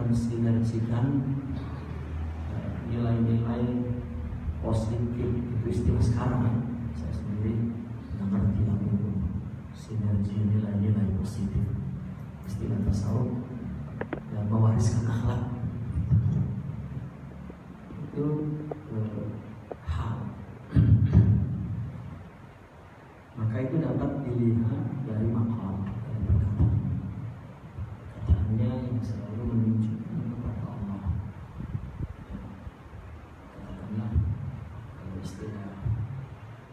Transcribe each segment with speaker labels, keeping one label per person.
Speaker 1: mensinergikan nilai-nilai positif. Itu istilah sekarang ya. Saya sendiri nggak ngerti apa itu sinergi nilai-nilai positif. Istilah tasawuf dan mewariskan akhlak itu hal. Maka itu dapat dilihat dari makam, dari perkataannya yang selalu menunjukkan kepada Allah. Katakanlah kalau istilah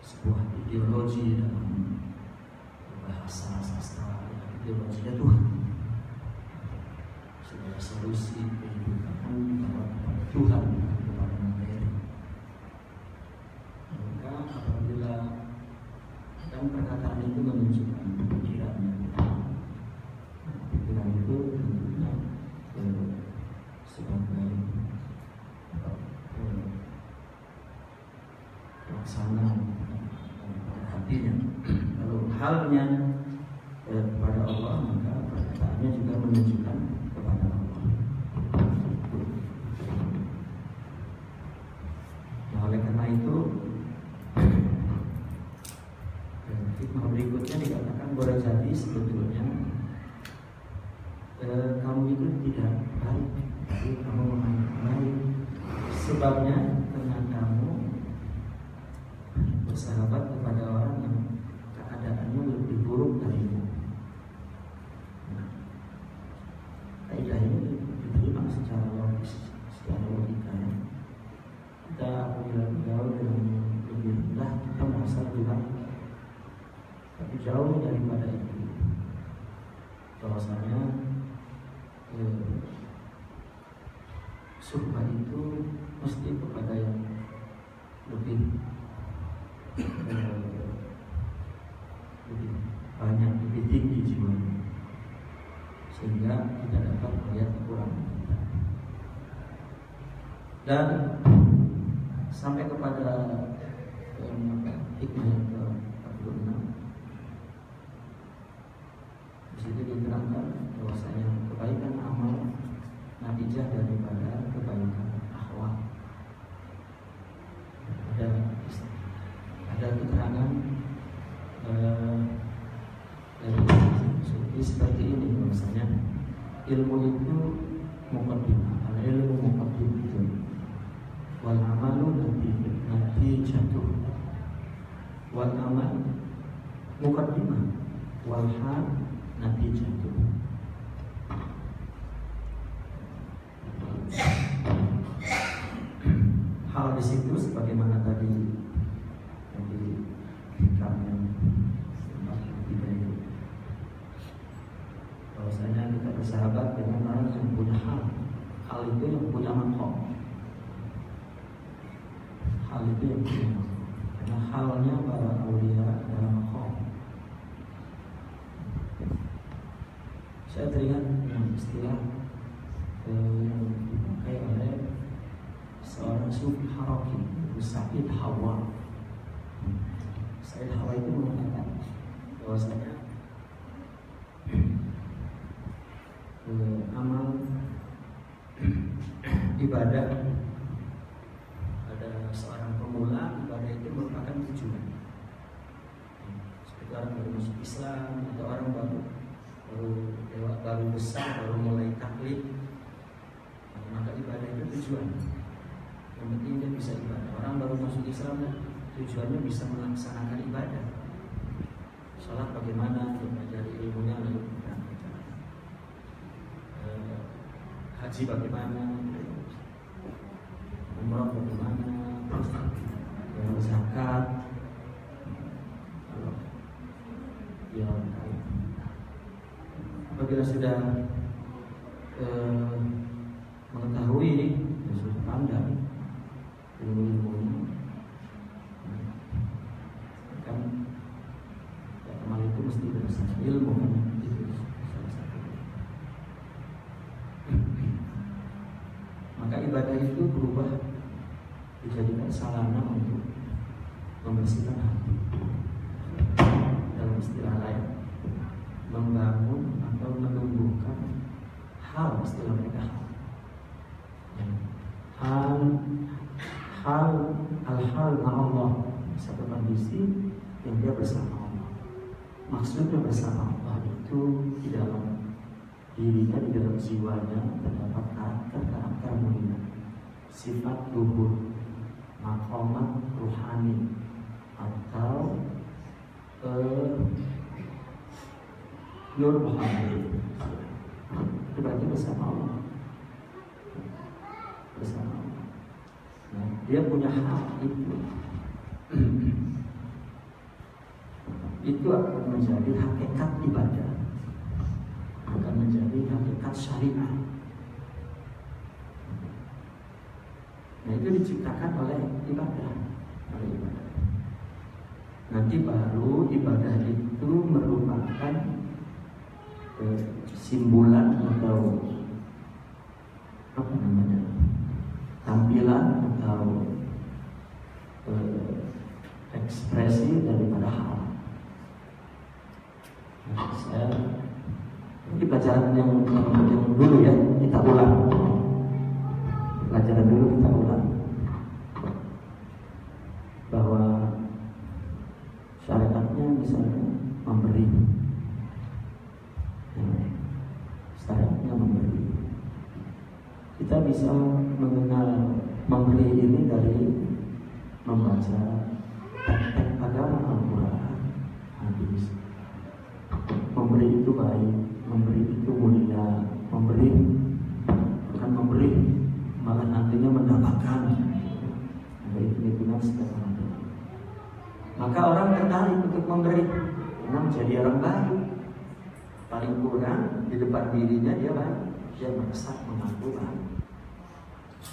Speaker 1: sebuah ideologi dalam bahasa sastra, ideologinya Tuhan. Segala solusi kehidupan bahwa kepada Tuhan, kepada materi. Maka apabila dan perkataan itu menunjukkan pikirannya, pikiran itu tentunya sebagai pelaksana hatinya. Kalau halnya kepada Allah, maka perkataannya juga menunjukkan kepada Allah. Nah, oleh karena itu hikmah berikutnya dikatakan boleh jadi sebetulnya kamu itu tidak baik, tapi kamu menganggap baik. Sebabnya karena kamu bersahabat kepada orang yang keadaannya lebih buruk darimu. Kaidah ini diterima secara logis, secara logika ya. Kita apabila bergaul dengan lebih rendah, kita merasa lebih baik. Tapi jauh daripada itu, bahwasanya suhbah itu mesti kepada yang lebih banyak, lebih tinggi jiwanya, sehingga kita dapat melihat kekurangan kita. Dan sampai kepada hikmah yang ke-46, di situ diterangkan bahwasanya kebaikan amal natijah daripada kebaikan akhlak. Ada keterangan dari seperti ini, bahwasanya ilmu itu muqaddimah, al-ilmu muqaddimah, wal amalu natijatuh, wal amal muqaddimah, wal hal natijatuh. Hal di situ sebagaimana tadi kami tidak itu, bahwasanya kita bersahabat dengan orang yang punya hal itu yang punya makom, hal itu yang punya makom, karena halnya para aulia adalah makom. Saya teringat dengan istilah yang dipakai oleh seorang sufi haraki, Said Hawa. Said Hawa itu mengatakan bahwasanya amal ibadah pada seorang pemula, ibadah itu merupakan tujuan. Seperti orang baru masuk Islam atau orang baru besar, baru mulai taklid, maka ibadah itu tujuan. Yang penting dia bisa ibadah. Orang baru masuk Islam tujuannya bisa melaksanakan ibadah. Sholat bagaimana, mempelajari ilmunya, lalu haji bagaimana, umrah bagaimana, zakat, ya. Apabila sudah mengetahui, sudah pandai ilmu-ilmunya, kan amal itu mesti berdasarkan ilmu, kan itu salah satu. Maka ibadah itu berubah dijadikan sarana untuk membersihkan hati. Dalam istilah lain, membangun atau menumbuhkan hal, istilah mereka hal. hal Allah, satu kondisi yang dia bersama Allah. Maksudnya bersama Allah itu di dalam dirinya, di dalam jiwanya terdapat karakter mulia, sifat luhur, maqamat ruhani, atau nur Muhammad. Itu berarti bersama Allah. Bersama Allah. Nah, dia punya hak itu. Itu akan menjadi hakikat ibadah, akan menjadi hakikat syariah. Nah, itu diciptakan oleh ibadah. Nanti baru ibadah itu merupakan simbolan atau apa namanya, tampilan atau ekspresi daripada hal. Nah, ini pelajaran yang dulu ya, kita ulang. Pelajaran dulu kita ulang bahwa syaratnya misalnya memberi. Syaratnya memberi. Kita bisa mengenal memberi ini dari membaca teks agama Al-Quran, hadis. Memberi itu baik, memberi itu mulia, memberi bukan memberi malah nantinya mendapatkan. Ada hitung-hitungan setiap hari. Maka orang tertarik untuk memberi karena menjadi orang baik. Paling kurang di depan dirinya dia baik, dia merasa mengaku baik.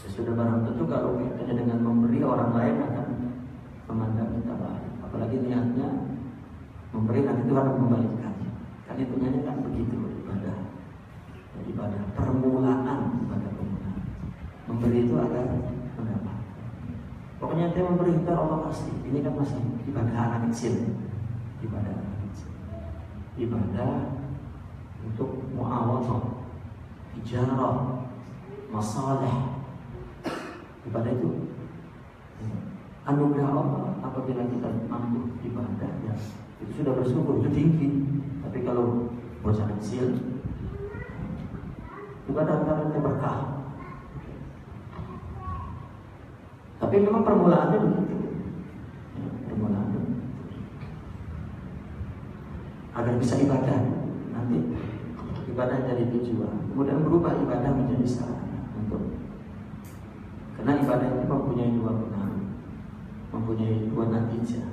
Speaker 1: Ya, sudah barang tentu kalau kaitannya dengan memberi, orang lain akan memandang kita baik. Apalagi niatnya memberi, nanti Tuhan akan membalikkan. Kan hitungannya kan begitu ibadah. Jadi ibadah permulaan, ibadah permulaan. Memberi itu agar mendapat. Pokoknya dia memberi kita Allah pasti. Ini kan masih ibadah anak kecil. Ibadah anak kecil. Ibadah untuk mu'awadhah, ijarah, masalah. Ibadah itu anugerah Allah. Apabila kita mampu ibadah, ya itu sudah bersyukur, itu tinggi. Tapi kalau bocah kecil, ibadah antara berkah. Tapi memang permulaannya begitu. Permulaannya agar bisa ibadah, nanti ibadah jadi tujuan, kemudian berubah ibadah menjadi sarana untuk. Karena ibadah itu mempunyai dua pengaruh, mempunyai dua natijah.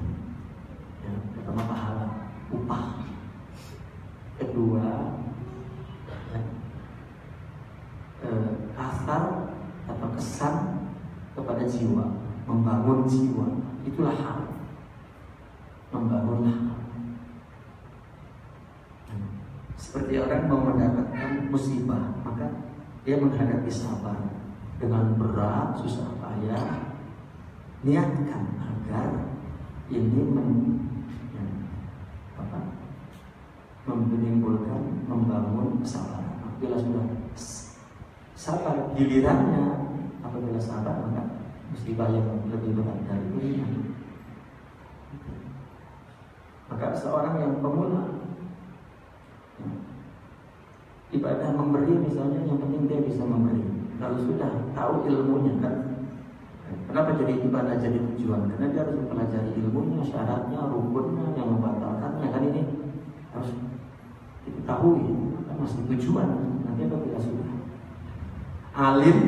Speaker 1: Ya, pertama pahala, upah. Kedua, asar atau kesan kepada jiwa, membangun jiwa. Itulah hal, membangun hal. Seperti orang mau mendapatkan musibah, maka dia menghadapi sabar dengan berat, susah payah. Niatkan agar ini menimbulkan, membangun kesabaran. Apabila sudah sabar, gilirannya apabila sabar, maka musibah yang lebih berat dari ini. Maka seorang yang pemula, ibadah memberi misalnya, yang penting dia bisa memberi. Kalau sudah tahu ilmunya kan, kenapa jadi ibadah jadi tujuan? Karena dia harus mempelajari ilmunya, syaratnya, rukunnya, yang membatalkannya. Kan ini harus diketahui, kan masih tujuan. Nanti apabila sudah alim,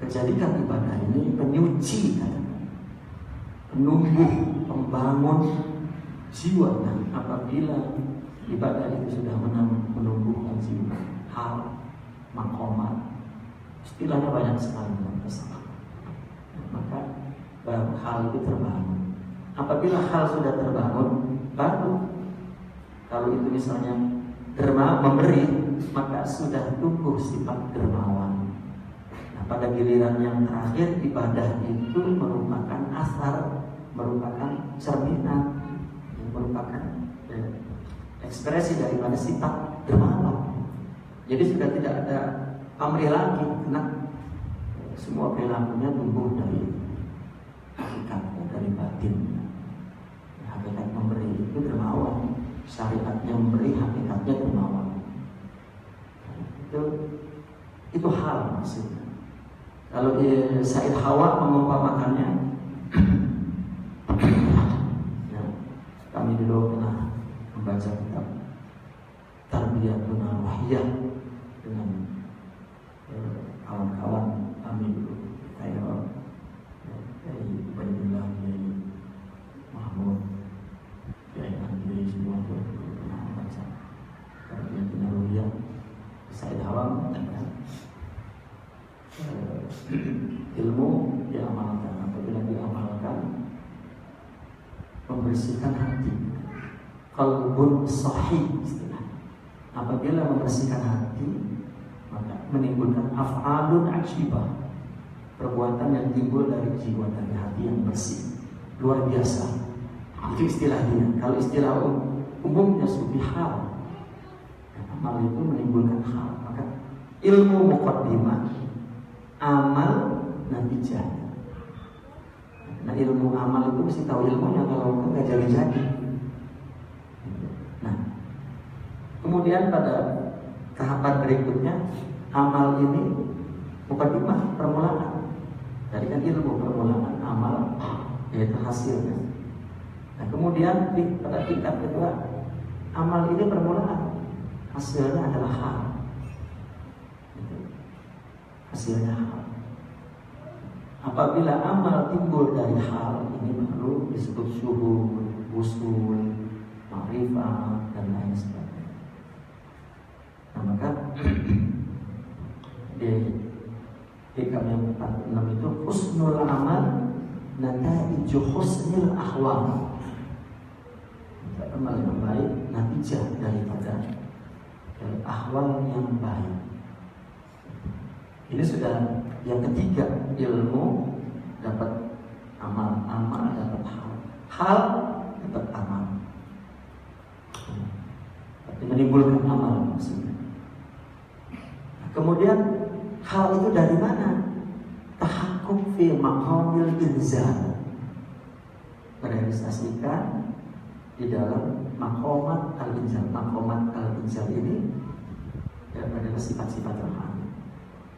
Speaker 1: kejadikan ibadah ini penyuci, penumbuh, pembangun jiwa. Dan apabila ibadah itu sudah menumbuhkan jiwa, hal, maqamat, istilahnya banyak sekali dalam kesalahan. Maka hal itu terbangun. Apabila hal sudah terbangun, baru kalau itu misalnya derma memberi, maka sudah tumbuh sifat dermawan. Nah, pada giliran yang terakhir, ibadah itu merupakan asar, merupakan cerminan, merupakan ekspresi daripada sifat dermawan. Jadi sudah tidak ada pamrih lagi, karena semua perilakunya tumbuh dari hakikatnya, dari batinnya. Hakikat memberi itu dermawan, syariatnya memberi, hakikatnya dermawan. Itu hal maksudnya. Kalau Said Hawa mengumpamakannya, ya, kami dulu pernah membaca kitab Tarbiyatun Ruhiyah dengan kawan-kawan kami dulu, kayak Ubaidillah, Mahmud, kayak Andri, semua itu pernah membaca Tarbiyatun Ruhiyah. Said Hawa mengatakan ilmu diamalkan, apabila diamalkan membersihkan hati, qalbun sahih istilah. Apabila membersihkan hati, maka menimbulkan af'alun ajibah, perbuatan yang timbul dari jiwa, dari hati yang bersih, luar biasa. Itu istilahnya. Kalau istilah umumnya sufi hal, amal itu menimbulkan hal. Maka ilmu muqaddimah, amal natijah. Nah, ilmu amal itu mesti tahu ilmunya, kalau enggak jadi-jadi. Nah, kemudian pada tahapan berikutnya, amal ini muqaddimah, permulaan. Tadi kan ilmu permulaan, amal yaitu hasilnya. Nah, kemudian pada tingkat kedua, amal ini permulaan, hasilnya adalah hal. Hasilnya hal. Apabila amal timbul dari hal, ini baru disebut syuhud, usul, ma'rifah, dan lain sebagainya. Nah, maka di hikam yang 46 itu, husnul amal nataiju husnil ahwal. Amal yang baik natijah daripada ahwal yang baik. Ini sudah yang ketiga, ilmu dapat amal, amal dapat hal, hal dapat amal. Menimbulkan amal maksudnya. Nah, kemudian hal itu dari mana? Tahakkuk fi maqamil inzal, merealisasikan di dalam maqamat al-inzal. Maqamat al-inzal ini adalah sifat-sifat rohani.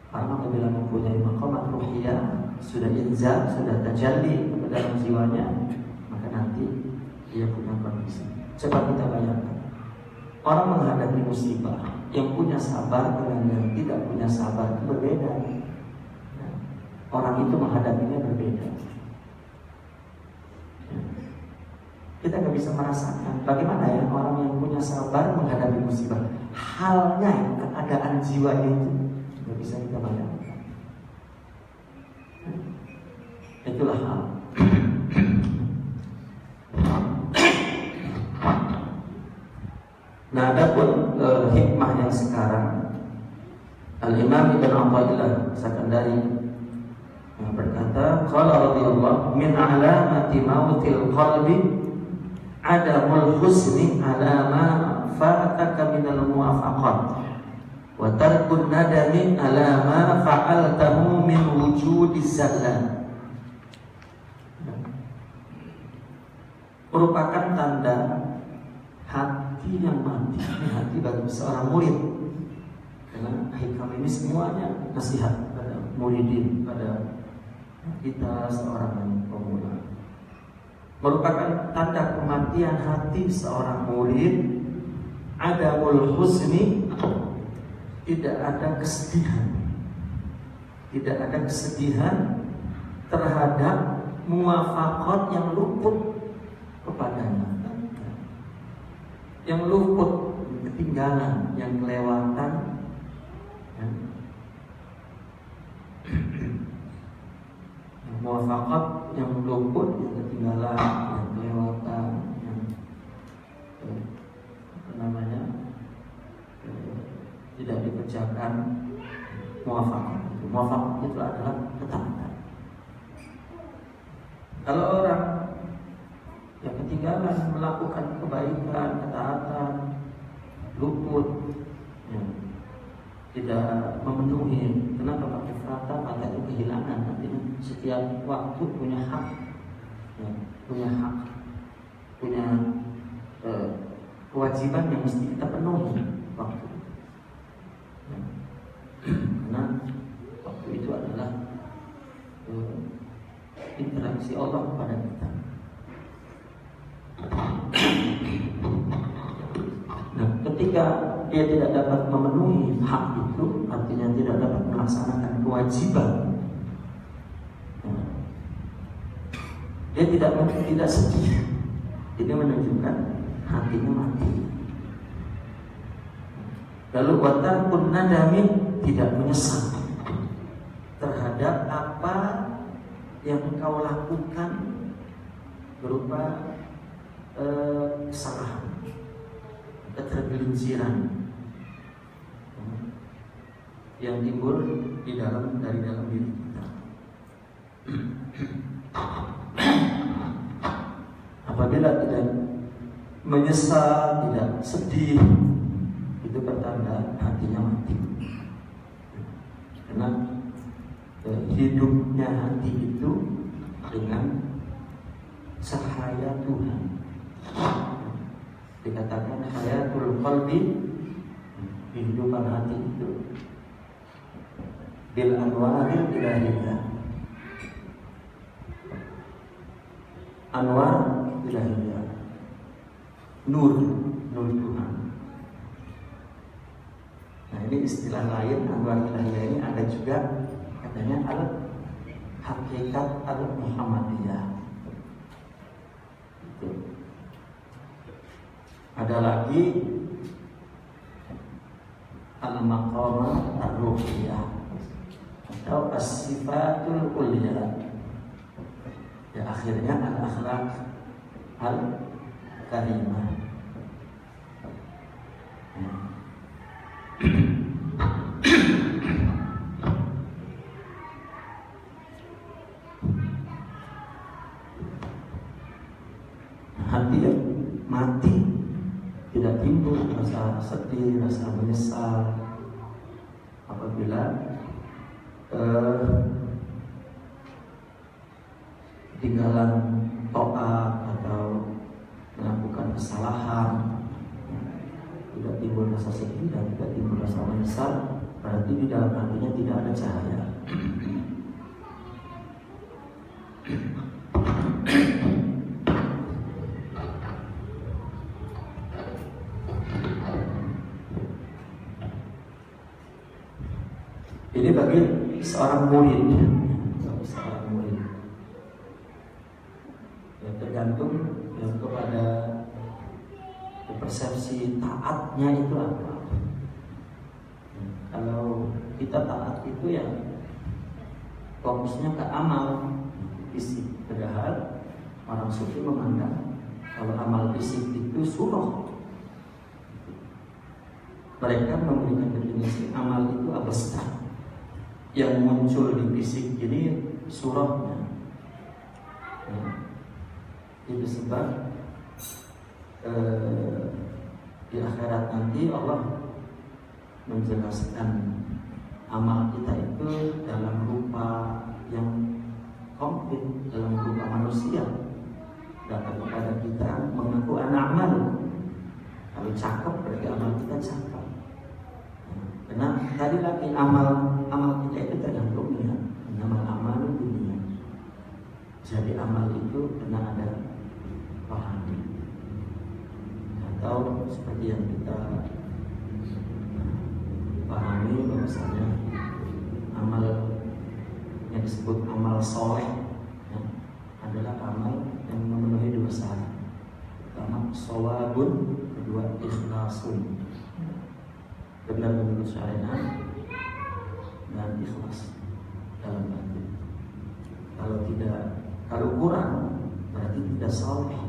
Speaker 1: Karena apabila mempunyai maqamat ruhiyah, sudah inzal, sudah tajalli ke dalam jiwanya, maka nanti dia punya kondisi. Coba kita bayangkan, orang menghadapi musibah, yang punya sabar dengan yang tidak punya sabar itu berbeda. Orang itu menghadapinya berbeda. Kita nggak bisa merasakan bagaimana ya orang yang punya sabar menghadapi musibah. Halnya, keadaan jiwanya itu nggak bisa kita bayangkan. Itulah hal. Nah, adapun hikmah yang sekarang, Al-Imam Ibn Athaillah Sakandari berkata, qala radhiyallahu min alamati mautil qalbi adamul husni ala ma fa'ataka minal muwafaqat wa tarkun nadami ala ma fa'altahu min wujudis zallan. Merupakan tanda hati yang mati. Ini hati bagi seorang murid. Karena hikam ini semuanya nasihat pada muridin, pada kita seorang pemula. Merupakan tanda kematian hati seorang murid. Adamul husni, tidak ada kesedihan. Tidak ada kesedihan terhadap muwafaqat yang luput kepadanya, yang luput, ketinggalan, yang kelewatan, yang muwafaqat, yang luput, yang ketinggalan, yang kelewatan, yang tidak dikerjakan. Muwafaqat itu adalah ketaatan. Kalau orang yang ketinggalan melakukan kebaikan, ketaatan, luput, di tidak memenuhi. Kenapa pakai fata? Fata itu kehilangan, artinya setiap waktu punya hak, ya, punya kewajiban yang mesti kita penuhi waktu. Ya. Karena waktu itu adalah interaksi Allah kepada kita. Nah, ketika dia tidak dapat memenuhi hak itu, artinya tidak dapat melaksanakan kewajiban, dia tidak sedih. Ini menunjukkan hatinya mati. Lalu watarkun nadami, tidak menyesal terhadap apa yang kau lakukan berupa kesalahan, ketergelinciran yang timbul dari dalam diri kita. Apabila tidak menyesal, tidak sedih, itu pertanda hatinya mati. Karena hidupnya hati itu dengan cahaya Tuhan. Dikatakan hayatul qalbi, kehidupan hati itu bil anwaril ilahiyah. Anwar ilahiyah, nur Tuhan. Nah, ini istilah lain anwar ilahiyah ini ada juga katanya hakikat al-Muhammadiyah. Itu. Ada lagi al-maqamah ar-ruhiyah atau as-sifatul ulya. Ya, akhirnya al-akhlaq al-karimah. Hati yang mati tidak timbul rasa sedih, rasa menyesal apabila ketinggalan taat atau melakukan kesalahan. Tidak timbul rasa sedih dan tidak timbul rasa menyesal, berarti di dalam hatinya tidak ada cahaya. Ini bagi seorang murid, ya, tergantung ya, kepada persepsi taatnya itu apa. Kalau kita taat itu ya fokusnya ke amal fisik, padahal orang sufi memandang kalau amal fisik itu surah. Mereka memberikan definisi amal itu abstrak, yang muncul di fisik ini surahnya. Ya. Itu sebab di akhirat nanti Allah menjelaskan amal kita itu dalam rupa yang komplit, dalam rupa manusia. Datang kepada kita mengaku anak amal. Kalau cakep berarti amal kita cakep. Karena tadi lagi amal kita itu tergantung ya, amal dunia. Jadi amal itu kena ada pahami. Atau seperti yang kita pahami bahwasanya amal yang disebut amal soleh ya, adalah amal yang memenuhi dosa. Pertama shawabun, kedua ikhlasun, benar menurut syariat dan ikhlas dalam hati. Kalau kurang berarti tidak soleh.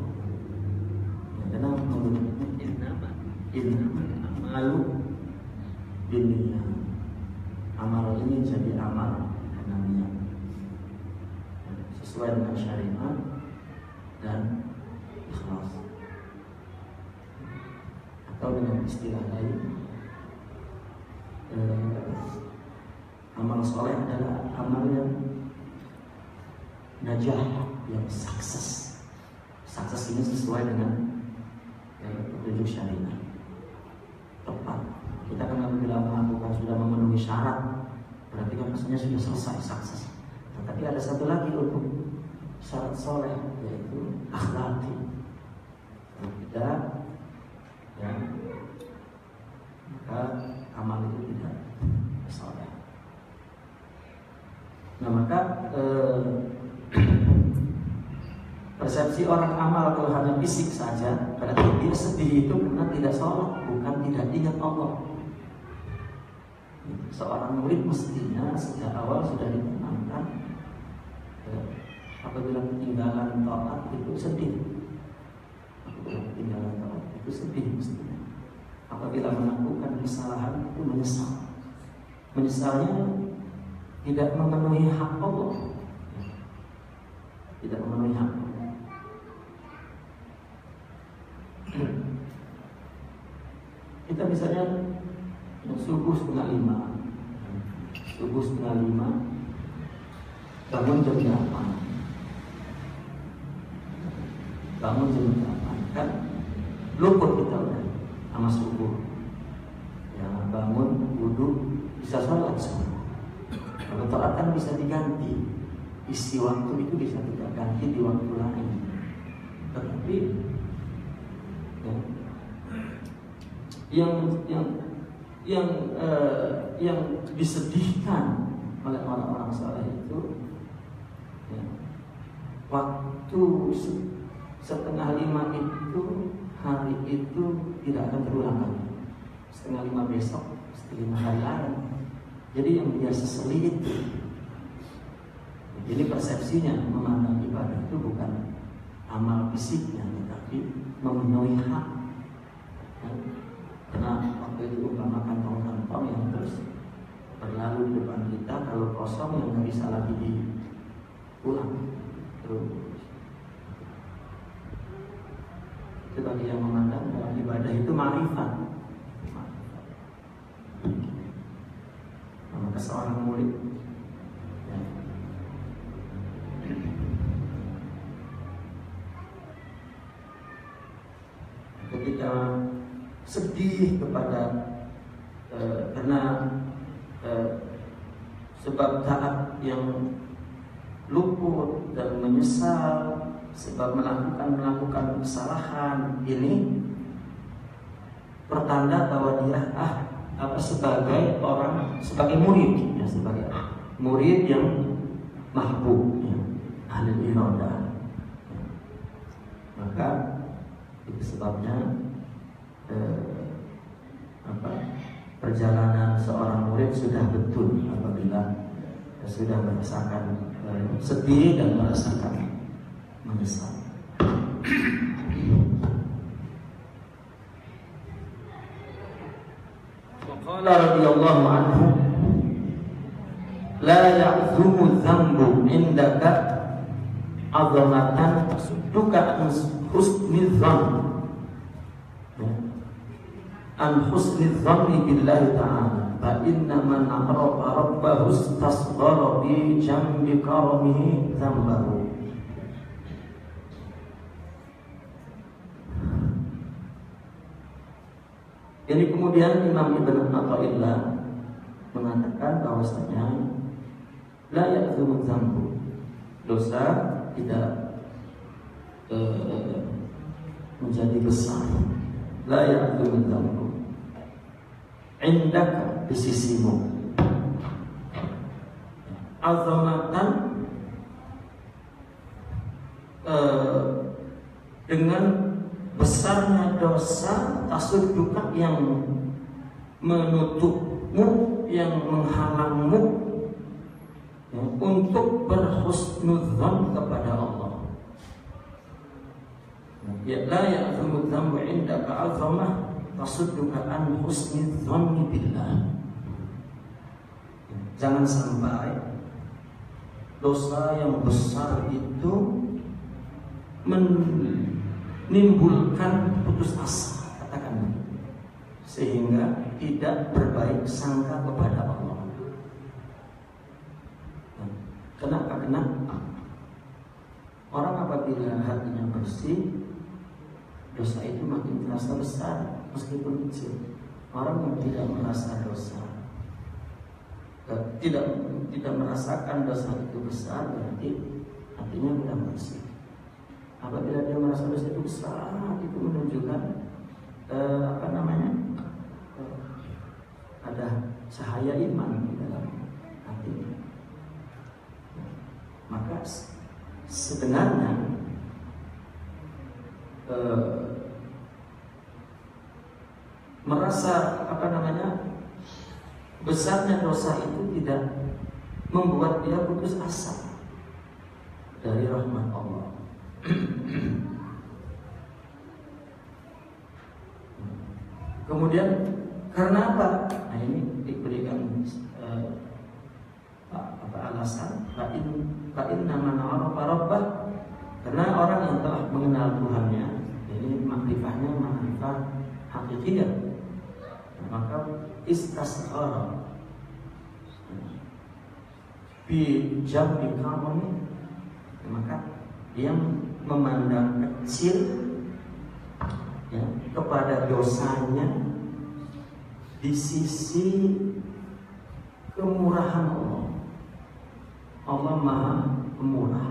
Speaker 1: Karena menurut amalu dunia, amal ini jadi amal karena niat sesuai dengan syariat dan ikhlas. Atau dengan istilah lain amal soleh adalah amal yang najah, yang sukses. Sukses ini sesuai dengan petunjuk syariat, tepat. Kita kan apabila melakukan sudah memenuhi syarat, berarti kan maksudnya sudah selesai sukses. Tapi ada satu lagi untuk syarat soleh, yaitu akhlaki. Kalau tidak, ya, maka amal itu tidak soleh. Nah maka persepsi orang amal kalau hanya fisik saja, berarti dia sedih itu karena tidak sholat, bukan tidak ingat Allah. Seorang murid mestinya sejak awal sudah ditanamkan apabila ketinggalan taat itu sedih, apabila ketinggalan taat itu sedih mestinya. Apabila melakukan kesalahan itu menyesal. Menyesalnya tidak memenuhi hak Allah, tidak memenuhi hak Allah. Kita misalnya subuh 4:30, bangun jam 8, kan luput kita udah sama subuh. Ya, bangun, wudhu, bisa sholat semua. Kalau taat kan bisa diganti, isi waktu itu bisa kita ganti di waktu lain. Tetapi yang disedihkan oleh orang-orang saleh itu ya, waktu 4:30 itu hari itu tidak akan terulang lagi. 4:30 besok, 5 hari lain. Jadi yang dia seseli itu. Jadi persepsinya memandang ibadah itu bukan amal fisiknya, tetapi memenuhi hak. Karena waktu itu umpama kantong-kantong yang terus berlalu di depan kita, kalau kosong yang nggak bisa lagi diulang terus. Itu bagi yang memandang bahwa ibadah itu ma'rifat. Maka seorang murid ya, ketika sedih kepada karena sebab taat yang luput dan menyesal sebab melakukan kesalahan ini pertanda bahwa dia sebagai murid ya, sebagai murid yang mahbub ya, ahli iradah. Maka itu sebabnya perjalanan seorang murid sudah betul apabila sudah merasakan sedih dan merasakan menyesal. Qala radhiyallahu anhu la ya'zumu dzambu indaka 'azamatan tasudduka husnul dzann an husnul dzanni billahi ta'ala fa inna man aqraba rabbahu istasghara bi jambi karamihi dzambahu. Jadi kemudian Imam Ibn Athaillah mengatakan bahwasanya la ya'zumu dzambu, dosa tidak menjadi besar. La ya'zumu dzambu indaka, di sisimu, azamatan dengan besarnya dosa, tasudduka yang menutupmu, yang menghalangmu ya, untuk berhusnudzan kepada Allah. Ya la ya'zumu dzambu indaka azamah tasudduka an husnudzanni billah. Jangan sampai dosa yang besar itu menimbulkan putus asa, katakan, sehingga tidak berbaik sangka kepada Allah. apabila hatinya bersih, dosa itu makin terasa besar meskipun kecil. Orang yang tidak merasa dosa, tidak merasakan dosa itu besar, berarti hatinya tidak bersih. Apabila dia merasa dosa itu besar, itu menunjukkan ada cahaya iman di dalam hatinya. Maka sebenarnya merasa besarnya dosa itu tidak membuat dia putus asa dari rahmat Allah. Kemudian karena apa? Nah, ini diberikan alasan. Fa'inna man 'arafa rabbah, karena orang yang telah mengenal Tuhannya, ini makrifahnya makrifah hakikiyah, maka istasghara bi jambi kaum, maka dia memandang kecil ya, kepada dosanya di sisi kemurahan Allah. Allah Maha Pemurah.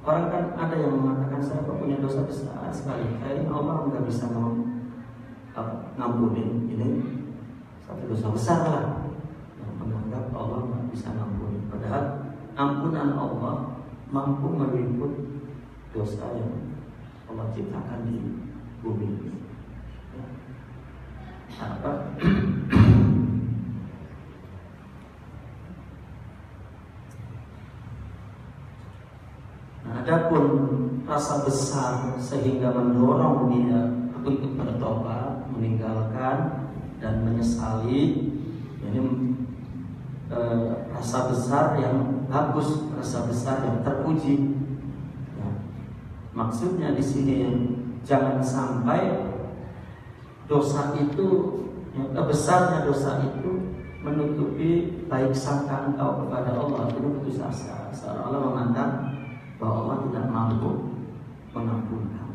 Speaker 1: Orang kan ada yang mengatakan saya punya dosa besar sekali, kayaknya Allah nggak bisa ngampunin, ini satu dosa besar lah, yang menganggap Allah nggak bisa ngampunin. Padahal ampunan Allah mampu meliput dosa yang Allah ciptakan di bumi ini. Adapun rasa besar sehingga mendorong dia untuk bertobat, meninggalkan dan menyesali, ini rasa besar yang bagus, rasa besar yang terpuji. Ya. Maksudnya di sini jangan sampai dosa itu, besarnya dosa itu menutupi baik sangka engkau kepada Allah, itu putus asa. Seolah-olah memandang bahwa Allah tidak mampu mengampunkan.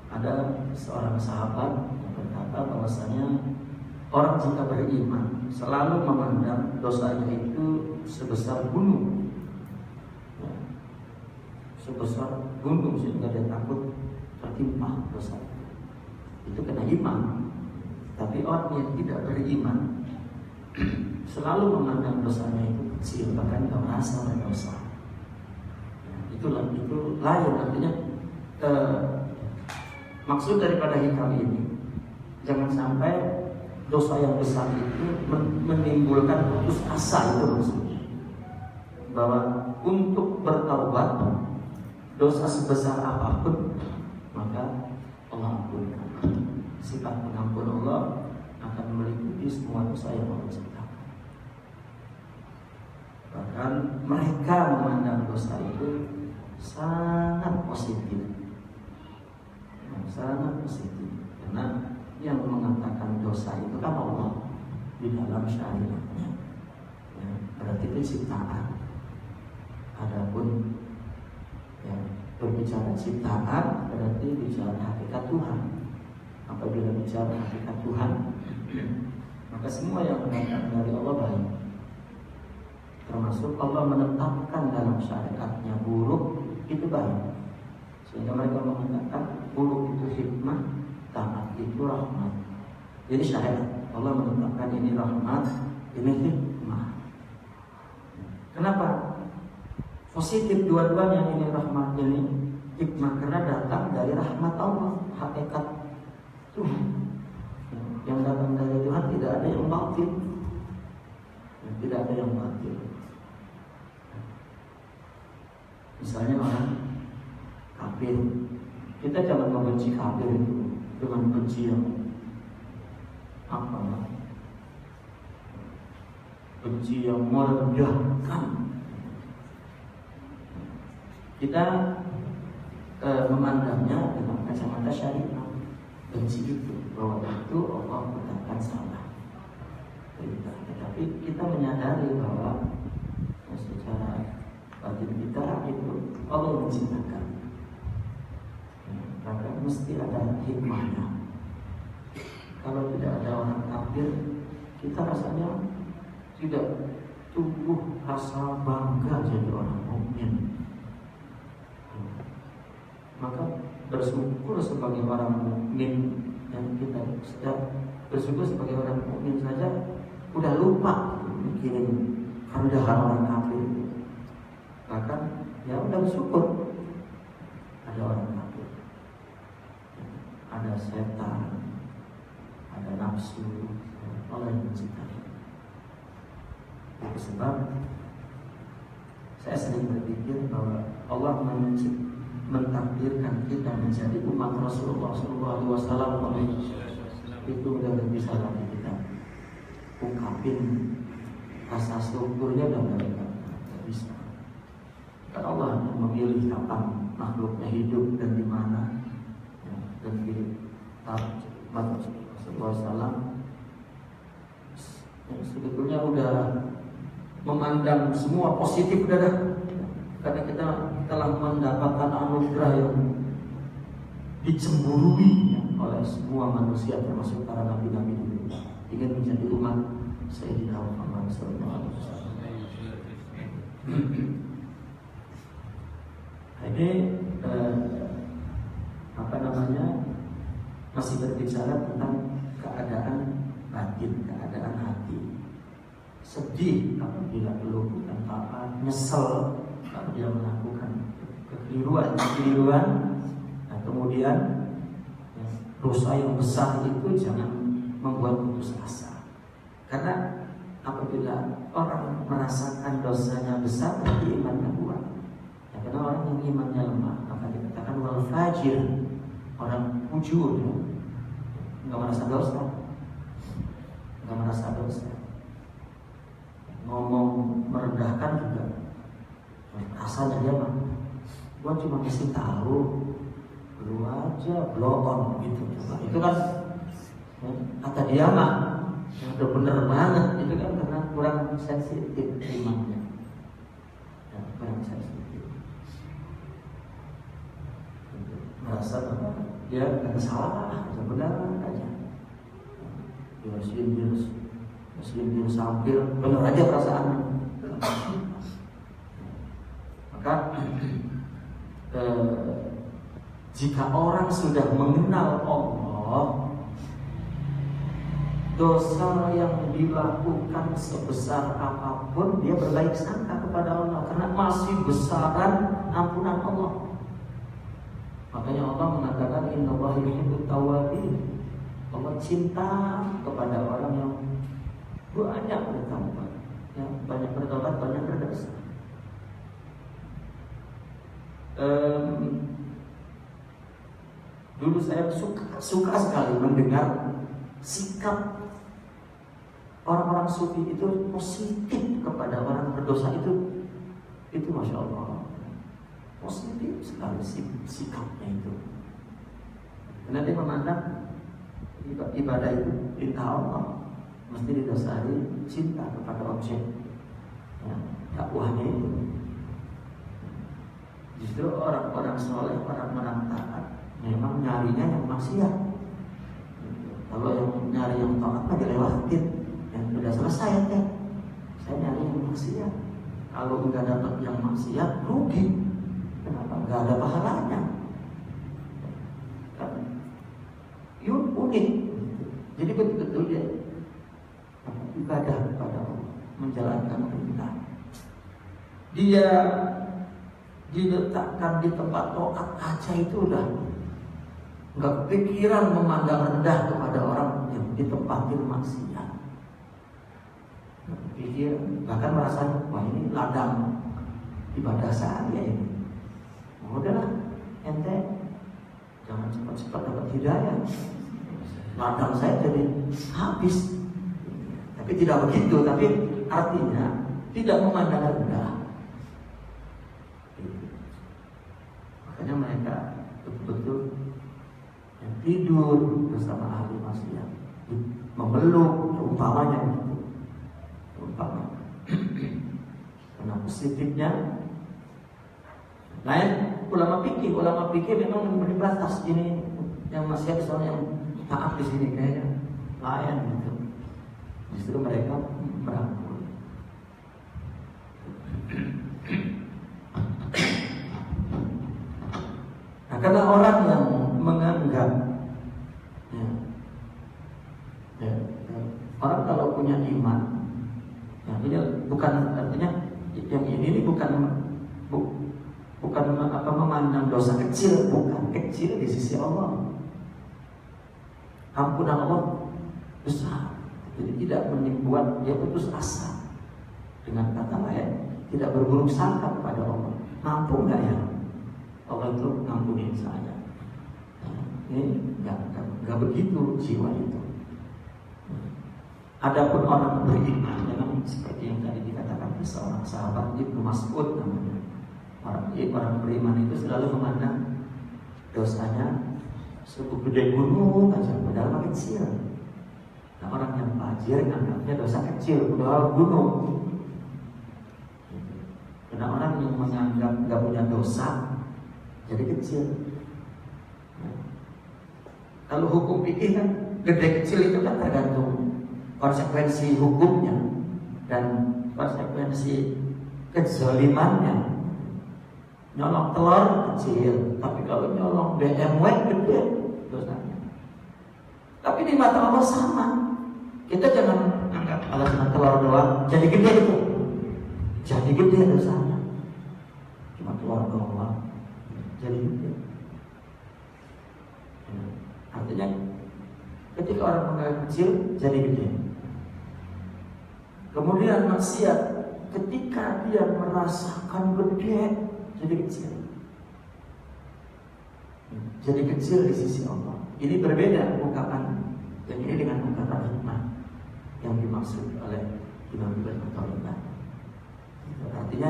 Speaker 1: Ada seorang sahabat yang berkata bahwasanya orang jika beriman selalu memandang dosanya itu sebesar gunung, ya, sebesar gunung, sehingga dia takut tertimpa dosa itu kena iman. Tapi orang yang tidak beriman selalu memandang dosanya itu kecil, bahkan tidak merasa berdosa. Itu lain, artinya maksud daripada hikam ini, jangan sampai dosa yang besar itu menimbulkan putus asa. Itu maksudnya bahwa untuk bertaubat dosa sebesar apapun maka Allah ampunkan. Sifat pengampun Allah akan meliputi semua dosa yang Allah ciptakan. Bahkan mereka memandang dosa itu sangat positif, sangat positif, karena yang mengatakan dosa itu kan Allah di dalam syariatnya, ya, berarti penciptaan. Adapun ya, berbicara ciptaan berarti bicara hakikat Tuhan. Apabila bicara hakikat Tuhan, maka semua yang datang dari Allah baik. Termasuk Allah menetapkan dalam syariatnya buruk itu baik, sehingga mereka mengatakan buruk itu hikmah, taat itu rahmat. Jadi syariat Allah menetapkan ini rahmat, ini hikmah. Kenapa? Positif dua-duanya, ini rahmat, ini hikmah, karena datang dari rahmat Allah, hakikat Tuhan. Yang datang dari Tuhan tidak ada yang batil, tidak ada yang batil. Misalnya orang kafir, kita jangan membenci kafir itu dengan benci yang apa? Benci yang merendahkan. Kita memandangnya dengan kacamata syariat. Benci itu, bahwa itu Allah katakan salah. Tapi kita menyadari bahwa secara batin kita itu Allah menciptakan, maka mesti ada hikmahnya. Kalau tidak ada orang kafir, kita rasanya tidak tumbuh rasa bangga jadi orang mukmin. Maka bersyukur sebagai orang mukmin, yang kita sudah bersyukur sebagai orang mukmin saja udah lupa mikirin kerendahan orang kafir. Bahkan ya udah bersyukur ada orang kafir, ada setan, ada nafsu, Allah yang menciptakan. Itu sebab saya sering berpikir bahwa Allah mentakdirkan kita menjadi umat Rasulullah SAW. Itu udah lebih salah kita ungkapin rasa syukurnya udah nggak bisa. Karena Allah yang memilih kapan makhluknya hidup dan di mana, ya, dan pilih Rasulullah SAW yang sebetulnya udah memandang semua positif udah dah. Karena kita telah mendapatkan anugerah yang dicemburui oleh semua manusia termasuk para nabi-nabi dulu, ingin menjadi umat Sayyidina Muhammad SAW. Ini masih berbicara tentang keadaan batin, keadaan hati. Sedih apabila melakukan taat, nyesel kalau dia melakukan kekeliruan, nah, kemudian ya, dosa yang besar itu jangan membuat putus asa. Karena apabila orang merasakan dosanya besar, berarti imannya kuat. Ya, karena orang yang imannya lemah, maka dikatakan wal fajir, orang fujur, ya, nggak merasa dosa, ngomong merendahkan juga. Rasanya dia mah, gua cuma mesti tahu, lu aja blow on gitu. Itu kan ya, kata dia mah yang udah bener banget. Itu kan karena kurang sensitif imannya, ya, kurang sensitif. Merasa bahwa dia nggak salah, benar aja. Dia muslim sampir, benar aja perasaannya. Maka jika orang sudah mengenal Allah, dosa yang dilakukan sebesar apapun dia berbaik sangka kepada Allah, karena masih besaran ampunan Allah. Makanya Allah mengatakan innallaha yuhibbut tawwabin. Allah cinta kepada orang yang banyak bertaubat, yang banyak bertobat, banyak berdosa. Dulu saya suka sekali mendengar sikap orang-orang sufi itu positif kepada orang berdosa itu masya Allah, positif sekali sikapnya itu. Karena dia memandang ibadah itu perintah Allah, mesti didasari cinta kepada objek, ya, dakwahnya itu. Justru orang-orang soleh, orang-orang taat memang nyarinya yang maksiat. Kalau yang nyari yang taat mah dilewatin, yang sudah selesai ya. Saya nyari yang maksiat. Kalau enggak dapat yang maksiat, rugi. Kenapa? Enggak ada pahalanya. Kan unik. Jadi betul-betul dia ibadah kepada Allah, menjalankan perintah. Dia diletakkan di tempat taat aja itu udah nggak kepikiran memandang rendah kepada orang yang ditempatin maksiat. Nggak kepikiran, bahkan merasa wah ini ladang ibadah saya ini. Udahlah, ente jangan cepat-cepat dapat hidayah. Ladang saya jadi habis. Tapi tidak begitu, tapi artinya tidak memandang rendah. Makanya mereka betul-betul yang tidur bersama ahli maksiat, memeluk umpamanya gitu. Karena positifnya lain ulama fikih memang memberi batas ini yang masih ada soalnya yang taat di sini kayaknya lain gitu. Justru mereka merangkul. Nah, karena orang yang menganggap orang kalau punya iman, ini bukan artinya yang ini bukan memandang dosa kecil, bukan kecil di sisi Allah. Ampunan Allah besar, jadi tidak membuat dia putus asa. Dengan kata lain, tidak berburuk sangka kepada Allah. Mampu nggak ya Allah itu ngampunin saya? Ini nggak begitu jiwa itu. Adapun orang beriman, memang seperti yang tadi dikatakan seorang sahabat Ibnu Mas'ud namanya. Orang beriman itu selalu memandang dosanya sebuah gede gunung aja, padahal mah kecil. Nah, orang yang fajir anggapnya dosa kecil, padahal gunung. Karena orang yang menganggap nggak punya dosa jadi kecil. Kalau hukum fikih kan gede kecil itu kan tergantung konsekuensi hukumnya dan konsekuensi kezalimannya. Nyolong telur kecil, tapi kalau nyolong BMW gede dosanya. Tapi di mata Allah sama. Kita jangan anggap alasan telur doang jadi gede itu. Jadi gede dosanya. Cuma telur doang jadi gede. Artinya ketika orang menganggap kecil jadi gede. Kemudian maksiat ketika dia merasakan gede jadi kecil. Jadi kecil di sisi Allah. Ini berbeda ungkapan yang ini dengan ungkapan hikmah yang dimaksud oleh Imam Ibnu Taimiyah. Artinya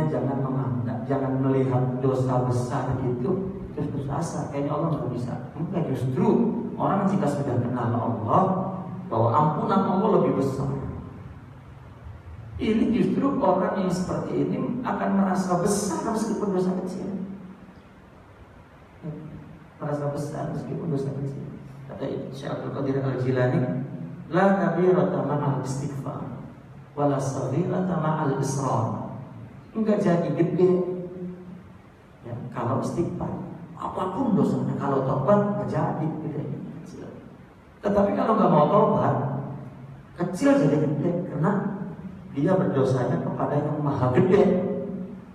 Speaker 1: jangan melihat dosa besar itu terus putus asa. Kayaknya Allah nggak bisa. Enggak, justru orang jika sudah kenal Allah bahwa ampunan Allah lebih besar. Ini justru orang yang seperti ini akan merasa besar meskipun dosa kecil. Merasa besar meskipun dosa kecil. Kata Syekh Abdul Qadir Al-Jilani, la kabirata ma'al istighfar wala saghirata ma'al israr. Enggak jadi gede ya, kalau istighfar. Apapun dosanya, kalau tobat enggak jadi gede. Tetapi kalau enggak mau tobat, kecil jadi gede karena dia berdosanya kepada yang maha gede.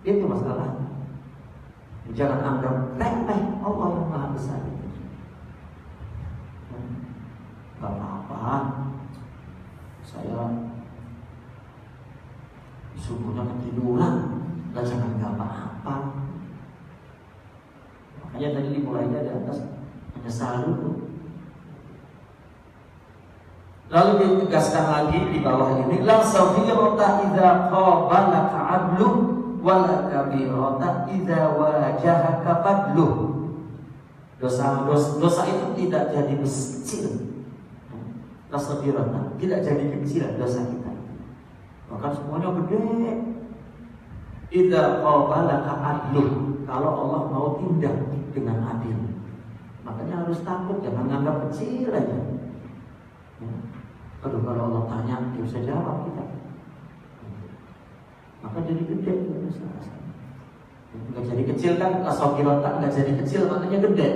Speaker 1: Itu masalahnya. Jangan anggap remeh Allah yang maha besar itu. Gak apa-apa, saya subuhnya ketiduran, dan jangan gak apa-apa. Makanya tadi dimulainya di atas menyesal dulu. Lalu ditegaskan lagi di bawah ini, la saghirata idza qabalaka 'adlu wa la kabirata idza wajahaka fadlu. Dosa itu tidak jadi kecil. La saghirata tidak jadi kecil dosa kita. Bahkan semuanya gede. Idza qabalaka 'adlu, kalau Allah mau tindak dengan adil. Makanya harus takut, jangan anggap kecil aja. Aduh, kalau Allah tanya, dia bisa jawab kita. Maka jadi gede itu dosa. Nggak jadi kecil kan, asogirota nggak jadi kecil, maknanya gede.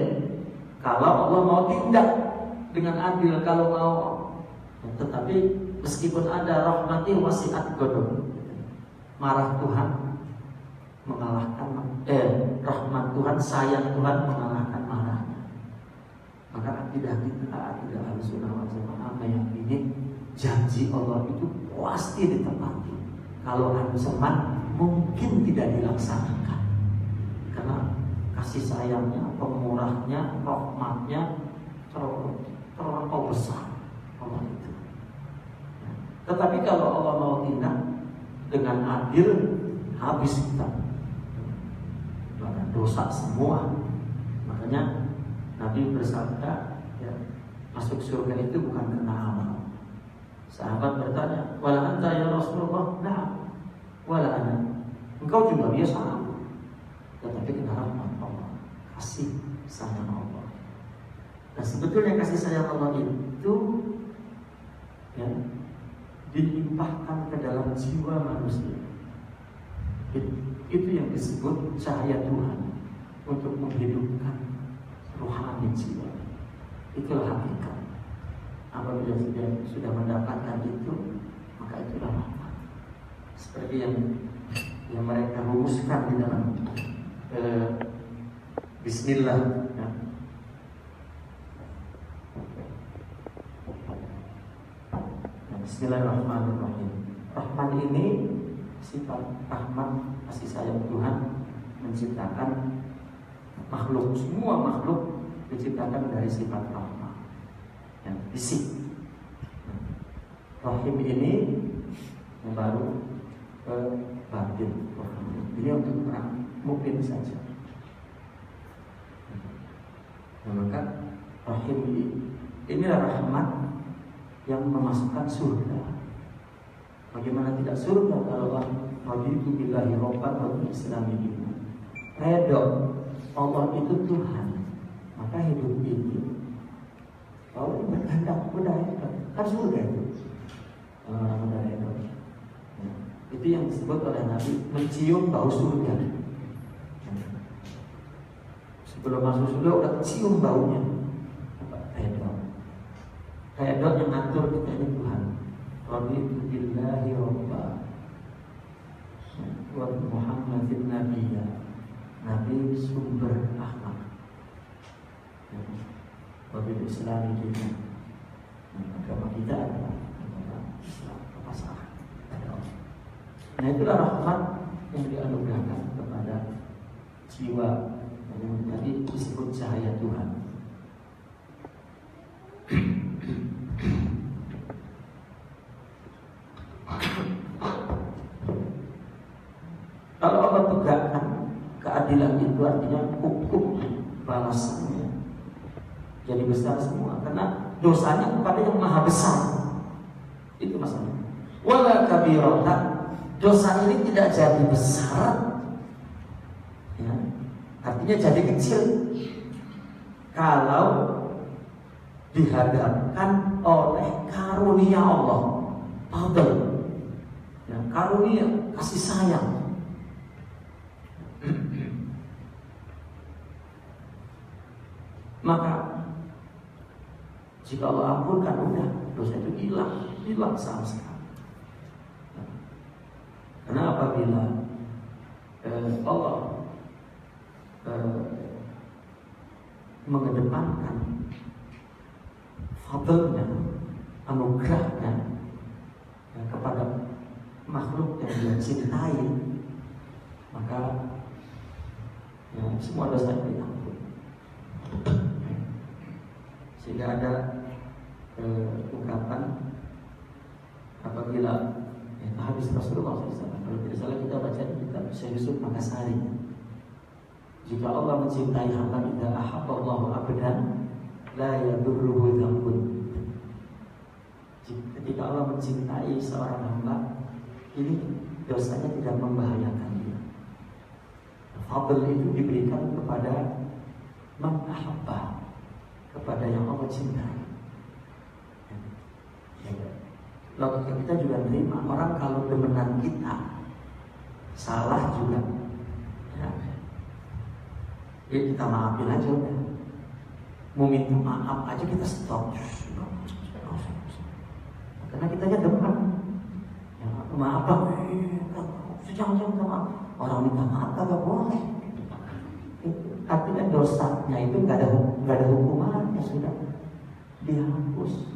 Speaker 1: Kalau Allah mau tindak dengan adil, kalau mau, tetapi meskipun ada rahmati wasi'at ghadab, marah Tuhan mengalahkan rahmat Tuhan, sayang Tuhan mengalahkan marahnya. Maka akidah kita, akidah Ahlussunnah wal Jamaah meyakini janji Allah itu pasti ditepati. Kalau ancaman mungkin tidak dilaksanakan, karena kasih sayangnya, pemurahnya, rahmatnya terlampau besar Allah itu. Tetapi kalau Allah mau tindak dengan adil, habis kita pada dosa semua. Makanya Nabi bersabda, ya, masuk surga itu bukan karena amal. Sahabat bertanya, wala anta ya Rasulullah? Nah, wala ana. Engkau juga biasa. Tetapi kena rahmat Allah, kasih sayang Allah. Nah sebetulnya kasih sayang Allah itu ya, dilimpahkan ke dalam jiwa manusia. Itu yang disebut cahaya Tuhan untuk menghidupkan rohani jiwa. Itulah hakikat. Apabila sudah mendapatkan itu, maka itulah rahmat. Seperti yang mereka rumuskan di dalam Bismillah ya. Bismillahirrahmanirrahim. Rahman ini sifat rahmat, kasih sayang Tuhan menciptakan makhluk. Semua makhluk diciptakan dari sifat rahmat yang fisik. Rahim ini yang baru batin. Ini untuk orang mukmin saja. Nah, maka rahim inilah rahmat yang memasukkan surga. Bagaimana tidak surga kalau raditu billahi rabban wa bil islami dinan. Redha Allah itu Tuhan, maka hidup ini kalau berkehendak berdaya kan surga itu. Orang berdaya itu. Itu yang disebut oleh Nabi mencium bau surga. Sebelum masuk surga udah cium baunya. Redha yang ngatur kita ini Tuhan. Raditu billahi rabban wa Muhammadin nabiyya. Nabi sumber akhlak. Wa bil islami dinan. Agama kita adalah agama Islam, pasangan. Nah itulah rahmat yang dianugerahkan kepada jiwa yang tadi disebut cahaya Tuhan. Kalau Allah tegakkan keadilan itu artinya hukum balasannya jadi besar semua karena dosanya kepada yang maha besar. Itu masalahnya. Wala kabiratan, dosa ini tidak jadi besar ya, artinya jadi kecil kalau dihadapkan oleh karunia Allah, fadl ya, karunia kasih sayang. Maka jika Allah ampunkan udah dosa itu hilang sama sekali. Karena apabila Allah mengedepankan fadlnya, anugerahnya ya, kepada makhluk yang dia cintai, maka ya, semua dosa itu diampuni. Sehingga ada ungkapan apabila hadis Rasulullah SAW, kalau tidak salah kita baca di kitab Syekh Yusuf Makassari, jika Allah mencintai hamba, idza ahabballahu abdan la yadurruhu dzambun. Ketika Allah mencintai seorang hamba, ini dosanya tidak membahayakan dia. Fadl itu diberikan kepada man ahabba, kepada yang Allah cintai. Logika kita juga menerima orang kalau demenan kita salah juga ya, kita maafin aja udah. Mau minta maaf aja kita stop karena kita aja demen ya, maaf jangan maaf. Orang minta maaf kagak boleh, artinya dosanya itu nggak ada hukumannya, sudah dihapus.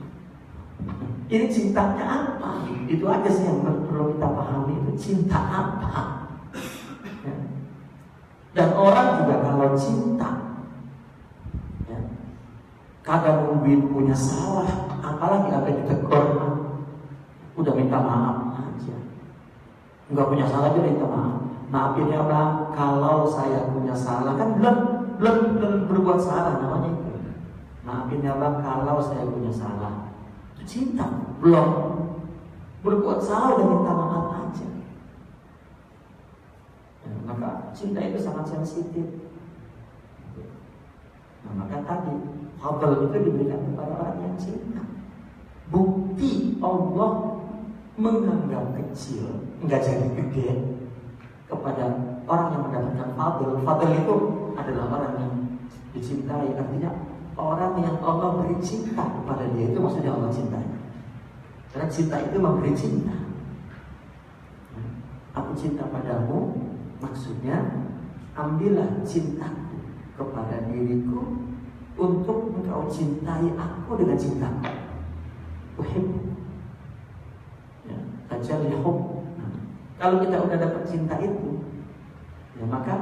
Speaker 1: Ini cintanya apa? Itu aja sih yang perlu kita pahami, itu cinta apa ya. Dan orang juga kalau cinta ya, kagak nungguin punya salah, apalagi apa yang ditegur, udah minta maaf aja. Enggak punya salah aja minta maaf. Maafin ya Bang, kalau saya punya salah, kan belum berbuat salah namanya itu. Maafin ya Bang, kalau saya punya salah. cinta, belum berbuat salah udah minta maaf aja. Maka cinta itu sangat sensitif. Maka tadi fadl itu diberikan kepada orang yang cinta. Bukti Allah menganggap kecil, enggak jadi gede kepada orang yang mendapatkan fadl. Fadl itu adalah orang yang dicintai, artinya orang yang Allah beri cinta kepada dia, itu maksudnya Allah cintai. Karena cinta itu memberi cinta. Aku cinta padamu, maksudnya ambillah cintaku kepada diriku untuk engkau cintai aku dengan cintaku. Uhibbu. Ya, tajalli hubb. Kalau kita udah dapat cinta itu, ya maka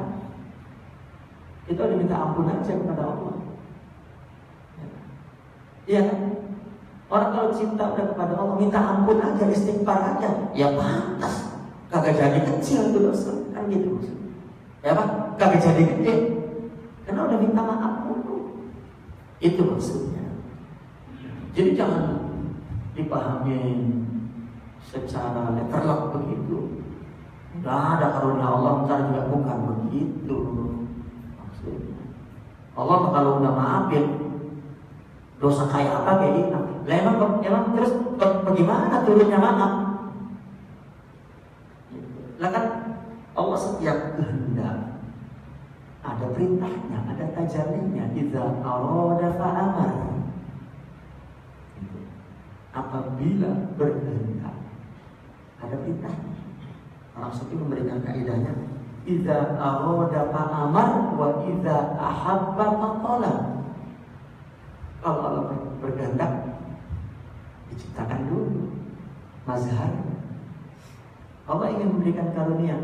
Speaker 1: kita udah minta ampun aja kepada Allah. Iya kan? Orang kalau cinta udah kepada Allah, minta ampun aja, istighfar aja, ya pantas. Kagak jadi kecil itu dosa, kan gitu maksudnya. Ya Pak, kagak jadi gede, karena udah minta maaf dulu. Itu maksudnya. Jadi jangan dipahamin secara letterlock begitu. Udah ada karunia Allah, ntar juga bukan begitu maksudnya. Allah kalau udah maafin dosa kayak apa kayak gitu. Lah emang terus bagaimana turunnya maaf? Lah kan Allah setiap kehendak ada perintahnya, ada tajallinya. Idza arada fa'amar. Apabila berkehendak ada perintahnya. Orang sufi memberikan kaidahnya, idza arada fa'amar wa idza ahabba faqala. Kalau Allah berkehendak, diciptakan dulu mazhar. Allah ingin memberikan karunia,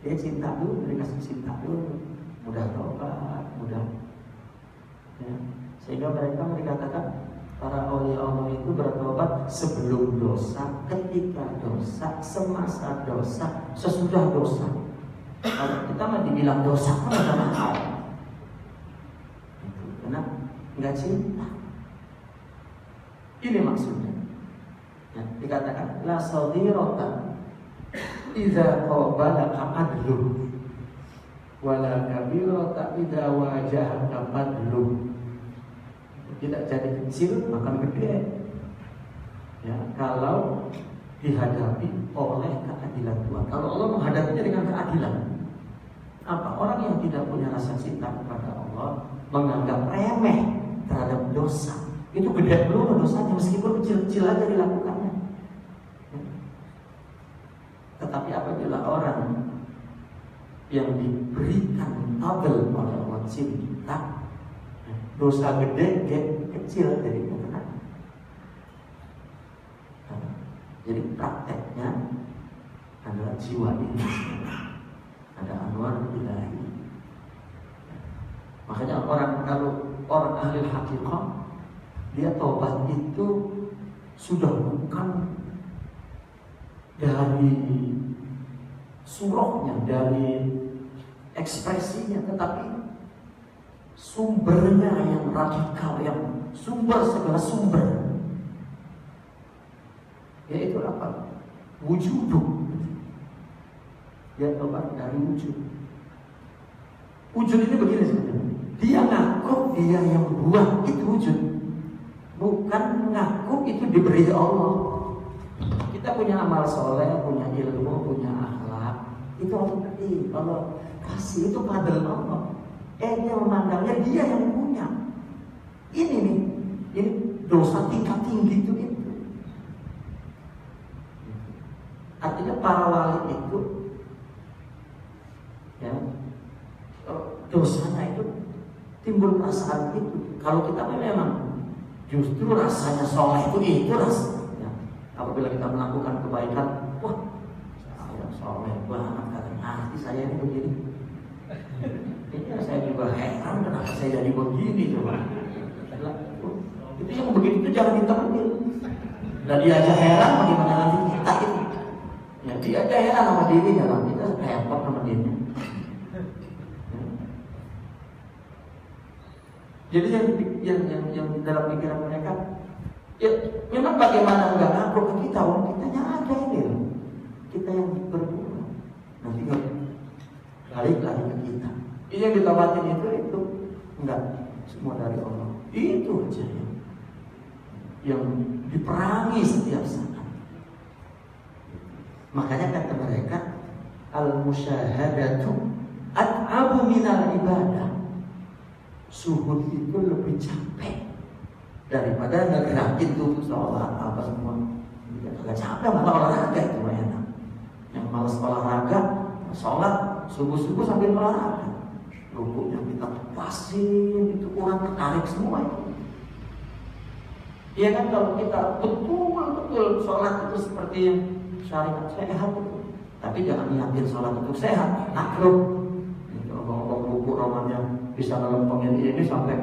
Speaker 1: dia cinta dulu, dia kasih cinta dulu, mudah tobat, mudah. Ya. Sehingga mereka dikatakan para aulia Allah itu bertobat sebelum dosa, ketika dosa, semasa dosa, sesudah dosa. Kalau kita mah dibilang dosa kan udah mahal. Karena nggak cinta. Ini maksudnya. Ya, dikatakan la sadirata idza qabalaka adlu wala kabirata idza wajahaka fadlu. Tidak jadi kecil maka gede. Ya, kalau dihadapi oleh keadilan Tuhan. Kalau Allah menghadapinya dengan keadilan. Apa? Orang yang tidak punya rasa cinta kepada Allah menganggap remeh terhadap dosa, itu gede dulu dosanya meskipun kecil-kecil aja dilakukannya. Tetapi apabila orang yang diberikan fadl oleh Allah cinta, dosa gede kecil jadi bukan. Jadi prakteknya adalah jiwa ini. Ada anwar ilahi. Makanya kalau orang ahli hakikat, dia taubat itu sudah bukan dari surahnya, dari ekspresinya, tetapi sumbernya yang radikal, yang sumber segala sumber. Yaitu apa? Wujudu. Dia taubat dari wujud. Wujud ini begini sebenarnya. Dia ngaku dia yang buat itu wujud, bukan ngaku itu diberi Allah. Kita punya amal soleh, punya ilmu, punya akhlak, itu Allah kasih, itu fadl Allah. Dia memandangnya dia yang punya. Ini dosa tingkat tinggi itu. Artinya para wali itu, ya, dosanya itu timbul perasaan itu. Kalau kita memang justru rasanya soleh itu rasanya. Apabila kita melakukan kebaikan, wah, saya soleh banget, katanya hati saya ini begini. Ini saya juga heran kenapa saya jadi begini coba. Itu yang begitu itu jangan ditemenin. Dan dia aja heran bagaimana nanti kita itu. Ya dia aja heran sama dirinya, lah kita repot sama dirinya. Jadi yang dalam pikiran mereka, ya memang
Speaker 2: bagaimana enggak ngaku ke kita? Wong kitanya ada ini loh. Kita yang berbuat. Nanti balik lagi ke kita. Ini yang ditawatin itu enggak semua dari Allah. Itu aja yang diperangi setiap saat. Makanya kata mereka, al-musyahadatu at'abu minal ibadah. Suhud itu lebih capek daripada ngegerakin tuh sholat apa semua. Agak capek malah olahraga itu enak. Yang malas olahraga, sholat subuh-subuh sambil olahraga. Rukuknya kita pasin, itu kurang tertarik semua itu. Iya kan, kalau kita betul-betul sholat itu seperti yang syariat sehat itu. Tapi jangan niatin sholat untuk sehat, nakruh. Kalau buku romannya bisa ngelempengin ini sampai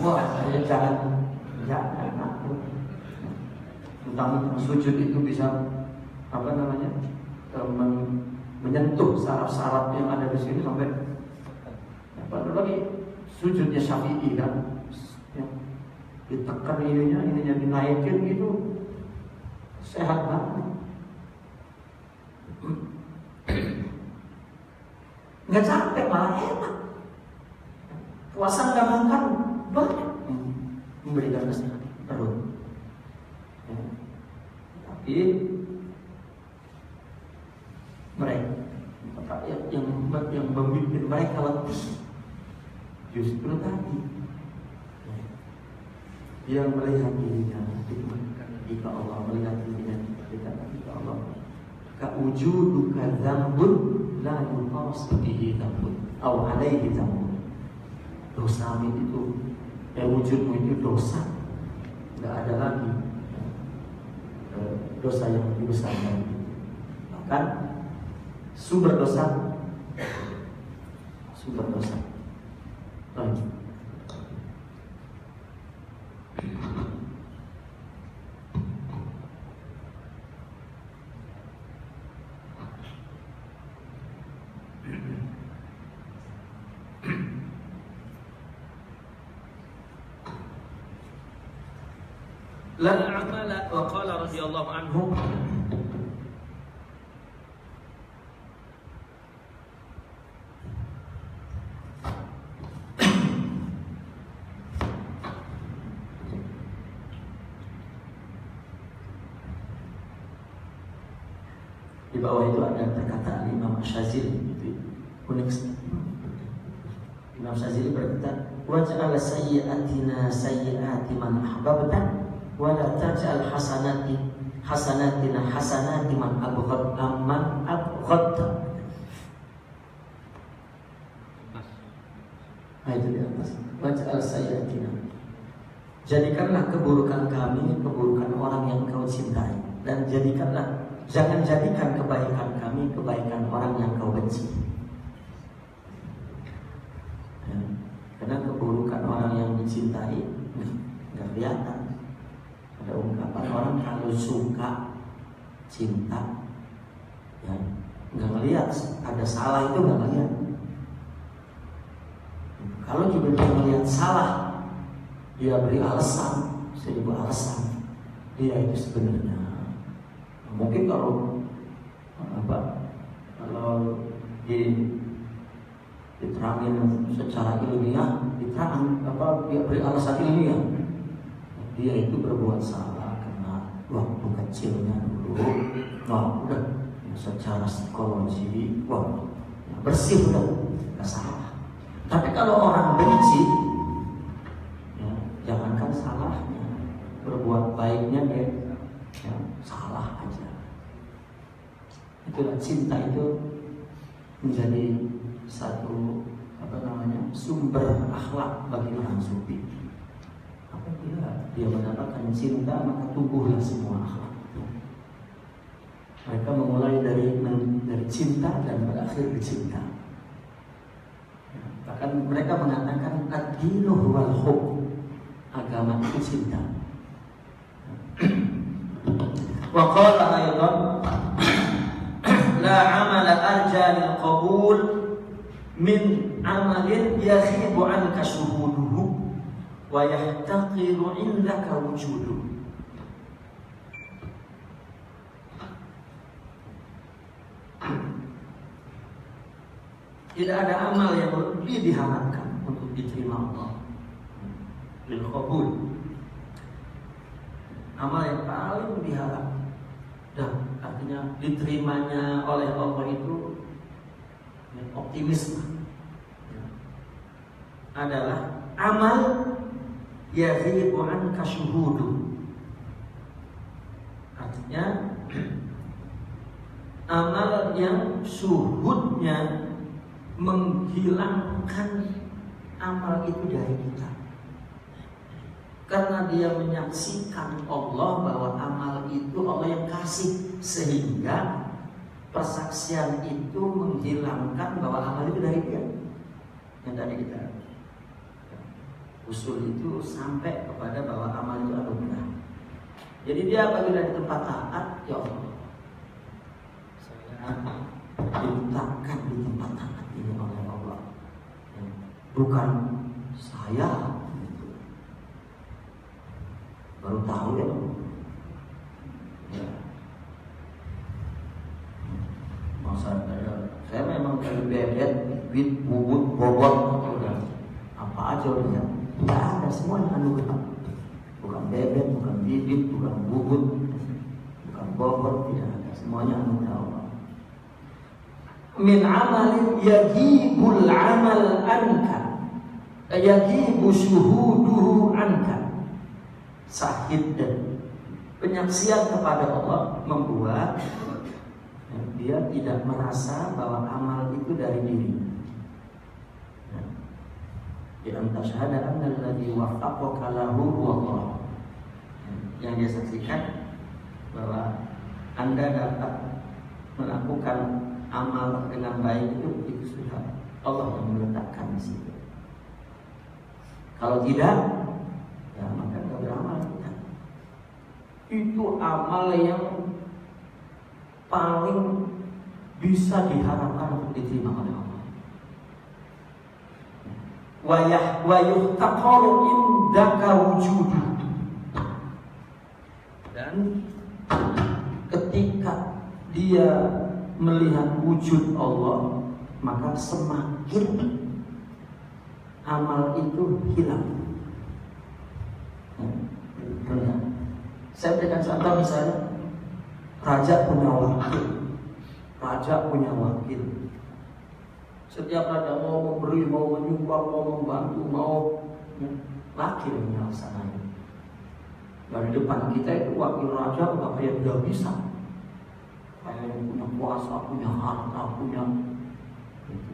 Speaker 2: wah, jangan nakruh. Tentang sujud itu bisa menyentuh saraf-saraf yang ada di sini sampai lagi sujudnya Syafi'i kan, ditekan ininya dinaikin gitu, sehat banget. Nggak capek, malah enak. Puasa nggak makan banyak, memberikan perut. Tapi mereka yang membuat mereka letih justru tadi dia melihat dirinya jika Allah melihat dirinya jika Allah ka'ujuduka dzambun la yuqas bihi dzambun aw alaihi dzambun. Dosa itu wujudmu itu dosa, nggak ada lagi dosa yang lebih besar lagi. Bahkan sumber dosa. Lanjut.
Speaker 1: La amala wa qala radhiyallahu anhu
Speaker 2: di bawah itu ada perkataan Imam Syazili gitu. Unik. Imam Syazili berkata, waj'al sayyi'atina sayyi'ati man ahbabta wa la taj'al hasanatina hasanati man abghadta. Nah, itu di atas. Waj'al sayyi'atina. Jadikanlah keburukan kami keburukan orang yang kau cintai, dan jangan jadikan kebaikan kami kebaikan orang yang kau benci. Ya, karena keburukan orang yang dicintai nggak kelihatan. Ada ungkapan orang kalau suka cinta, ya nggak ngelihat ada salah itu nggak ngelihat. Kalau juga dia melihat salah, dia beri alasan, 1000 alasan. Dia itu sebenarnya mungkin kalau diterangin secara ilmiah, dia beri alasan ilmiah, dia itu berbuat salah karena waktu kecilnya dulu, udah secara psikologi, bersih udah nggak salah. Tapi kalau orang benci, ya, jangankan salahnya, berbuat baiknya ya, salah aja. Itulah cinta itu menjadi satu sumber akhlak bagi orang sufi. Apabila dia mendapatkan cinta, maka tumbuhlah semua akhlak. Mereka memulai dari cinta dan berakhir di cinta. Bahkan mereka mengatakan ad-dinu huwal hub, agama itu cinta. Wa qala aydan la amala arja lil qabul min amalin yakhibu anka syuhuduhu. wa yahtaqiru indaka wujudu. Tidak ada amal yang lebih diharapkan untuk diterima Allah. Lil qabul. Amal yang paling diharap dan artinya diterimanya oleh Allah itu optimisme adalah amal yaghibu anka syuhudu. Artinya amal yang syuhudnya menghilangkan amal itu dari kita, karena dia menyaksikan Allah bahwa amal itu Allah yang kasih, sehingga persaksian itu menghilangkan bahwa amal itu dari dia. Yang tadi kita usul itu sampai kepada bahwa amal itu anugerah. Jadi dia apabila di tempat taat, ya Allah, saya diletakkan di tempat taat ini oleh Allah, bukan saya. Baru tahu ya, masa saya memang dari bedet, bibit, bubut, bobot, apa aja udah, tidak ada, semuanya anugerah. Bukan bebek, bukan bibit, bukan bubut, bukan bobot, tidak ada, semuanya anugerah Allah. Min amalin yagibul amal anka, yagibu syuhuduhu anka. Sahid dan penyaksian kepada Allah membuat dia tidak merasa bahwa amal itu dari dirinya. Di antara syahada annalladzi waffaqaka lahu Allah, yang dia saksikan bahwa Anda dapat melakukan amal dengan baik itu sudah Allah yang meletakkan di situ. Kalau tidak, ya maka tidak beramal. Itu amal yang paling bisa diharapkan untuk diterima oleh Allah. Wa yuhtaqaru indaka wujudu. Dan ketika dia melihat wujud Allah, maka semakin amal itu hilang. Saya berikan contoh, misalnya raja punya wakil. Setiap raja mau memberi, mau menyumbang, mau membantu, mau wakil yang melaksanakan. Dari depan kita itu wakil raja nggak kayak dia bisa, kayak yang punya kuasa, punya harta, punya gitu.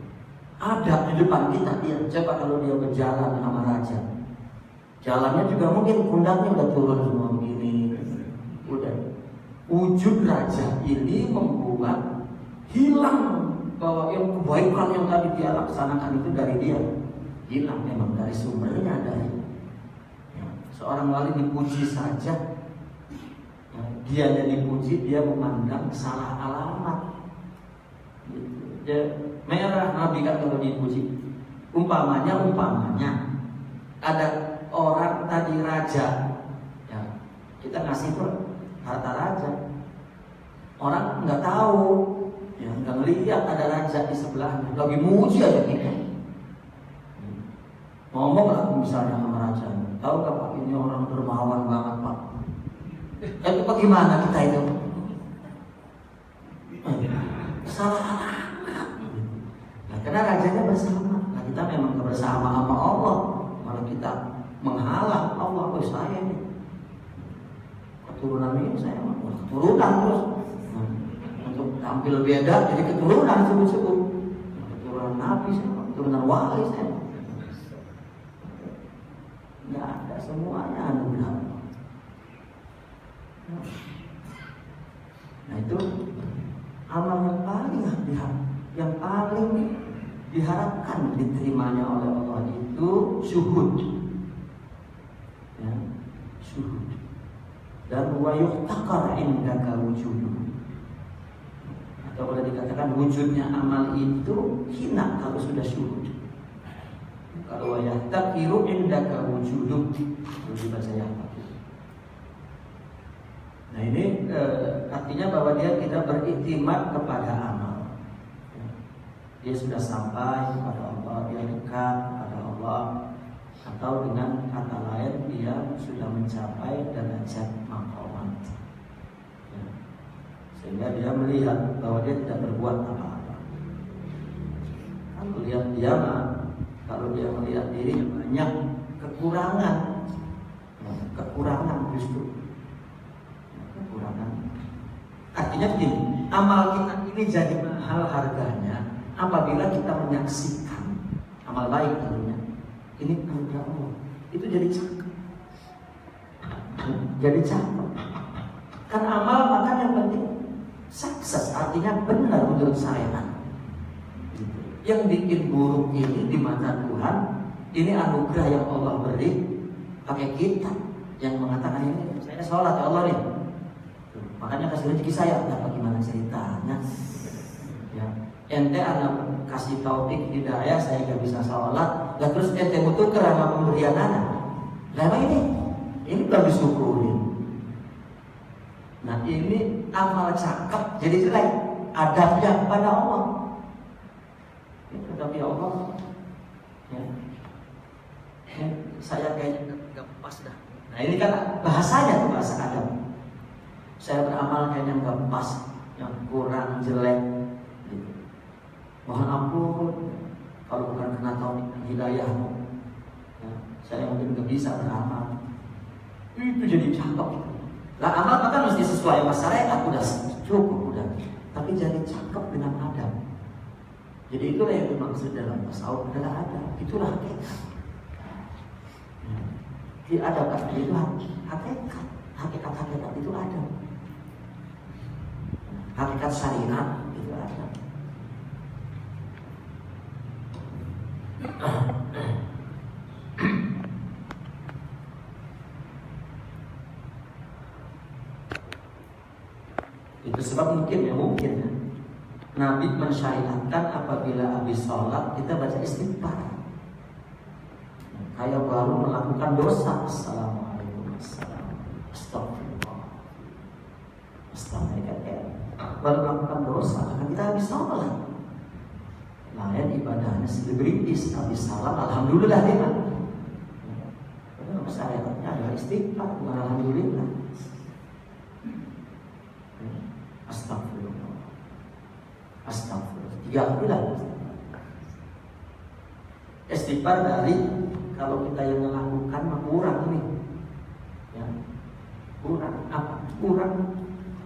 Speaker 2: Ada di depan kita dia. Coba kalau dia berjalan sama raja, jalannya juga mungkin pundaknya udah turun semua begini. Udah wujud raja ini membuat hilang bahwa yang kebaikan yang tadi dia laksanakan itu dari dia. Hilang, memang dari sumbernya dari ya. Seorang wali dipuji saja ya, dia yang dipuji dia memandang salah alamat gitu. Dia merah Nabi kan kalau dipuji. Umpamanya ada orang tadi raja ya, kita ngasih harta raja, orang nggak tahu ya, nggak ngelihat ada raja di sebelahnya, lagi muji aja kita. Ngomong lah misalnya sama raja, tahu nggak Pak, ini orang dermawan banget Pak. Itu bagaimana kita itu? Salah alamat. Nah, karena rajanya bersama, nah kita memang bersama sama Allah, malah kita menghalang Allah. Oh saya ini keturunan ini, saya keturunan terus untuk tampil beda jadi keturunan sebut-sebut, keturunan Nabi saya, keturunan wali saya. Nggak ada, semuanya anugerah. Nah itu amal yang paling diharapkan diterimanya oleh Allah itu syuhud ya, syuhud. Dan wa yuhtaqar indaka wujudu, atau boleh dikatakan wujudnya amal itu hina kalau sudah syuhud.
Speaker 1: Kalau yahtaqiru indaka wujuduk, itu bahasa yahtaqiru. Nah ini artinya bahwa dia tidak beriktimat kepada amal. Dia sudah sampai kepada Allah, dia dekat kepada Allah, atau dengan kata lain dia sudah mencapai derajat maqamat. Sehingga dia melihat bahwa dia tidak berbuat apa-apa. Kalau lihat dia kalau dia melihat dirinya banyak kekurangan justru. Kekurangan. Artinya begini, amal kita ini jadi mahal harganya apabila kita menyaksikan amal baik tentunya. Ini anugerah Allah. Itu jadi cakep. Jadi cakep. Kan amal maka yang penting sukses, artinya benar menurut syariat. Yang bikin buruk ini di mata Tuhan, ini anugerah yang Allah beri pakai kita yang mengatakan ini saya sholat ya Allah nih. Makanya kasih rezeki saya, apa gimana ceritanya? Ya, ente anak kasih taufik hidayah saya gak bisa sholat, lah terus ente butuh kerana pemberian anak. Lama ini belum disyukurin. Nah ini amal cakep jadi jelek, adabnya kepada Allah. Tapi Allah, ya, saya kayaknya gak pas dah. Nah ini kan bahasanya tuh bahasa adab. Saya beramal kayaknya gak pas, yang kurang jelek. Gitu. Mohon ampun kalau bukan karena taufik dan hidayahmu, ya, saya mungkin gak bisa beramal. Itu jadi cakep. Lah amal kan mesti sesuai sama syariat, udah cukup udah. Tapi jadi cakep dengan adab. Jadi itulah yang dimaksud dalam tasawuf adalah adab. Itulah hakikat. Di adab itu hakikat. Hakikat itu adab. Hakikat syariat itu adab. Itu sebab mungkin ya. Nabi mensyariatkan apabila habis sholat kita baca istighfar. Kayak baru melakukan dosa. Assalamualaikum astagfirullah. Astagfirullah. Baru melakukan dosa karena kita habis sholat. Lain ibadahnya selebritis habis salam alhamdulillah dia kan. Karena syariatnya adalah istighfar, bukan alhamdulillah. Astagfirullah. Astagfirullah. 3 bulan. Istighfar dari kalau kita yang melakukan kurang ini, ya, kurang apa? Kurang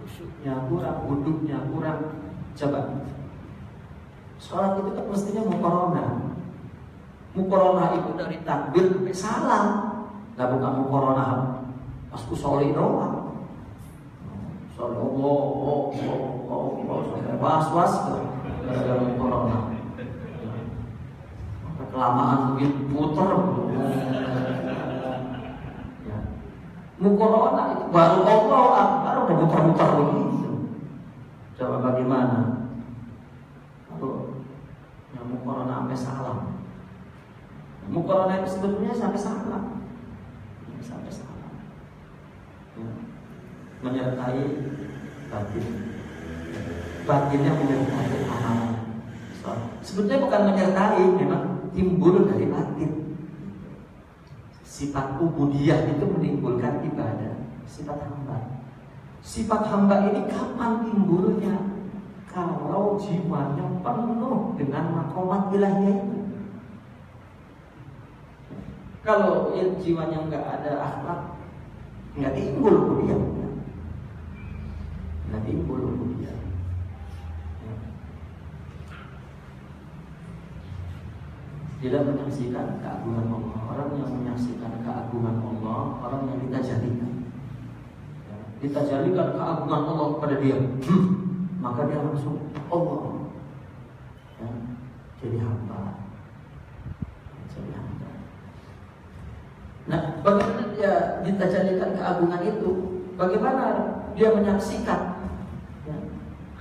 Speaker 1: khusyuknya, kurang wudhunya, kurang. Coba. Sholat itu kan mestinya mukorona itu dari takbir sampai salam. Nggak bukan mukorona pas kusoli doang. Soli Allah, was gara-gara mukorona. Kelamaan begitu putar. Ya. Mukorona itu baru Allah, baru udah mutar-mutar begitu. Coba bagaimana? Kalau yang mukorona sampai salam. Mukorona itu sebetulnya sampai salam. Sampai salam. Ya. Menyertai batin. Batinnya menyertai amalan. Sebetulnya bukan menyertai, memang timbul dari batin. Sifat ubudiyah itu menimbulkan ibadah. Sifat hamba. Sifat hamba ini kapan timbulnya? Kalau jiwanya penuh dengan maqamat ilahiyah itu. Kalau jiwanya nggak ada akhlak, nggak timbul ubudiyah. Nggak timbul ubudiyah. Tidak menyaksikan keagungan Allah. Orang yang menyaksikan keagungan Allah, orang yang ditajalikan, ditajalikan keagungan Allah kepada dia, maka dia langsung Allah, ya, jadi hamba. Nah, bagaimana dia ditajalikan keagungan itu? Bagaimana dia menyaksikan? Ya,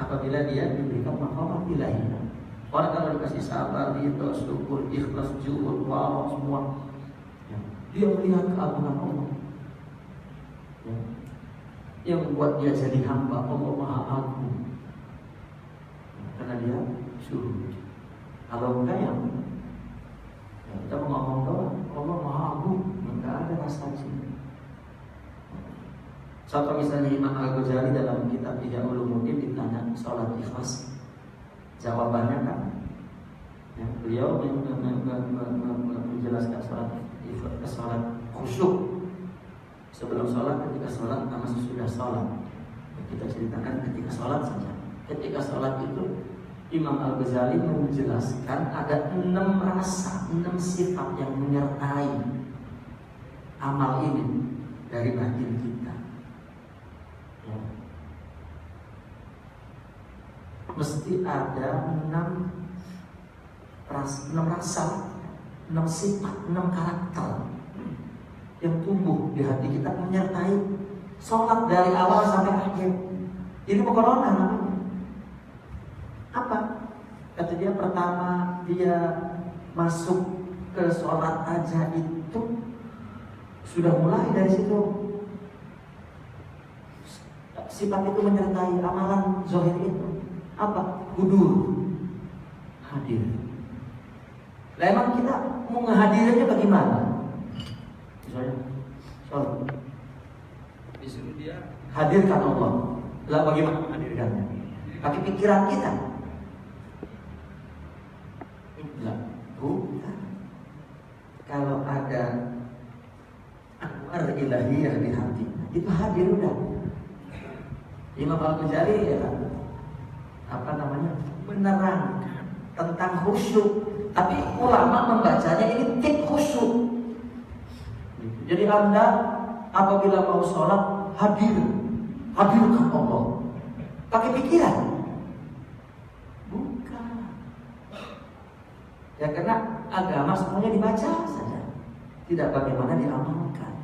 Speaker 1: apabila dia diberikan maqamat ilahiyah.
Speaker 2: Orang kalau dikasih sabar, ridho, syukur, ikhlas, juhud, wara, semua, ya, dia melihat keagungan Allah, ya, yang membuat dia jadi hamba Allah Maha Agung, ya, karena dia syukur. Kalau enggak ya kita ngomong doang, Allah Maha Agung, enggak ada rasa cinta. Contoh misalnya Imam Al-Ghazali dalam kitab Ihya Ulumuddin ditanya sholat ikhlas, jawabannya kan, ya, beliau menjelaskan sholat khusyuk sebelum sholat, ketika sholat, sama sesudah sholat. Kita ceritakan ketika sholat saja. Ketika sholat itu Imam Al-Ghazali menjelaskan ada 6 rasa, 6 sifat yang menyertai amal ini dari batin kita. Ya. Mesti ada 6 rasa, 6 sifat, 6 karakter yang tumbuh di hati kita menyertai sholat dari awal sampai akhir. Ini bukan corona namanya. Apa? Kata dia, pertama dia masuk ke sholat aja itu sudah mulai dari situ. Sifat itu menyertai amalan zahir itu. Apa? Hudur, hadir. Lah emang kita mau ngehadirinnya bagaimana? Misalnya, sholat, disuruh dia hadirkan Allah. Lah bagaimana menghadirkannya? Pakai pikiran kita. Lah, bukan. Kalau ada anwar ilahiyah di hati, itu hadir udah. Imam Al-Ghazali ya, menerangkan tentang khusyuk. Tapi ulama membacanya ini tik khusyuk. Jadi Anda apabila mau sholat, hadirkan Allah. Pakai pikiran? Bukan. Ya karena agama semuanya dibaca saja, tidak bagaimana diamalkan.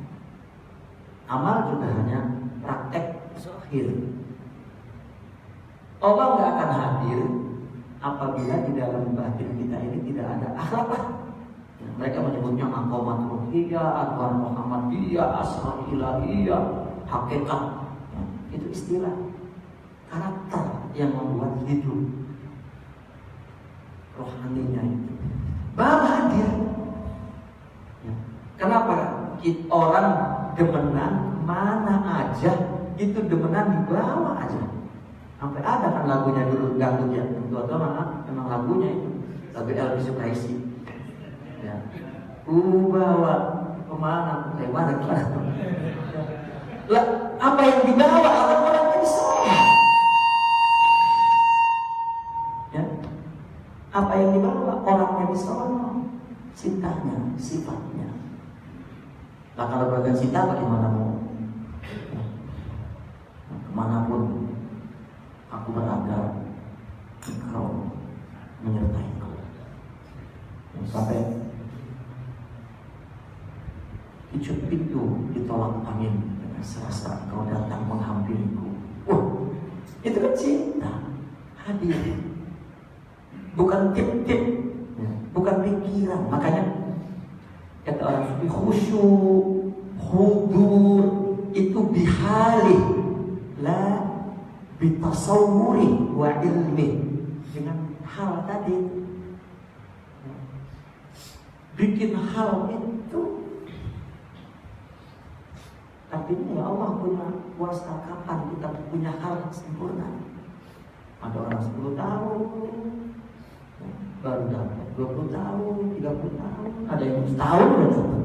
Speaker 2: Amal juga hanya praktek zahir. Allah nggak akan hadir apabila di dalam batin kita ini tidak ada akhlak. Ya, mereka menyebutnya maqamat ruhiyah, adwar muhammadiyah, asrar ilahiyah, hakikat. Ya, itu istilah karakter yang membuat hidup rohaninya itu baru hadir. Ya. Kenapa orang demenan mana aja itu demenan di bawah aja. Sampai ada kan lagunya dulu dangdut ya, tua-tua memang lagunya itu lagu Elvis Sukaisi. Ya, bawa kemana? Kemana? Lah, apa yang dibawa orang-orang yang sholat? Ya, apa yang dibawa orang yang sholat? Cintanya, sifatnya. Lah kalau bagian cinta bagaimana mau? Kemanapun aku berada, engkau menyertaiku. Sampai hidup itu ditolak angin dengan serasa engkau datang menghampiriku. Wah, itu kan cinta hadir, bukan tip-tip, bukan pikiran. Makanya kata orang sufi, khusyuk, hudur itu bihali la bitasawuri wa ilmi, dengan hal tadi, bikin hal itu. Artinya ya Allah punya kuasa kapan kita punya hal yang sempurna. Ada orang 10 tahun baru dapat, 20 tahun, 30 tahun, ada yang setahun udah dapat.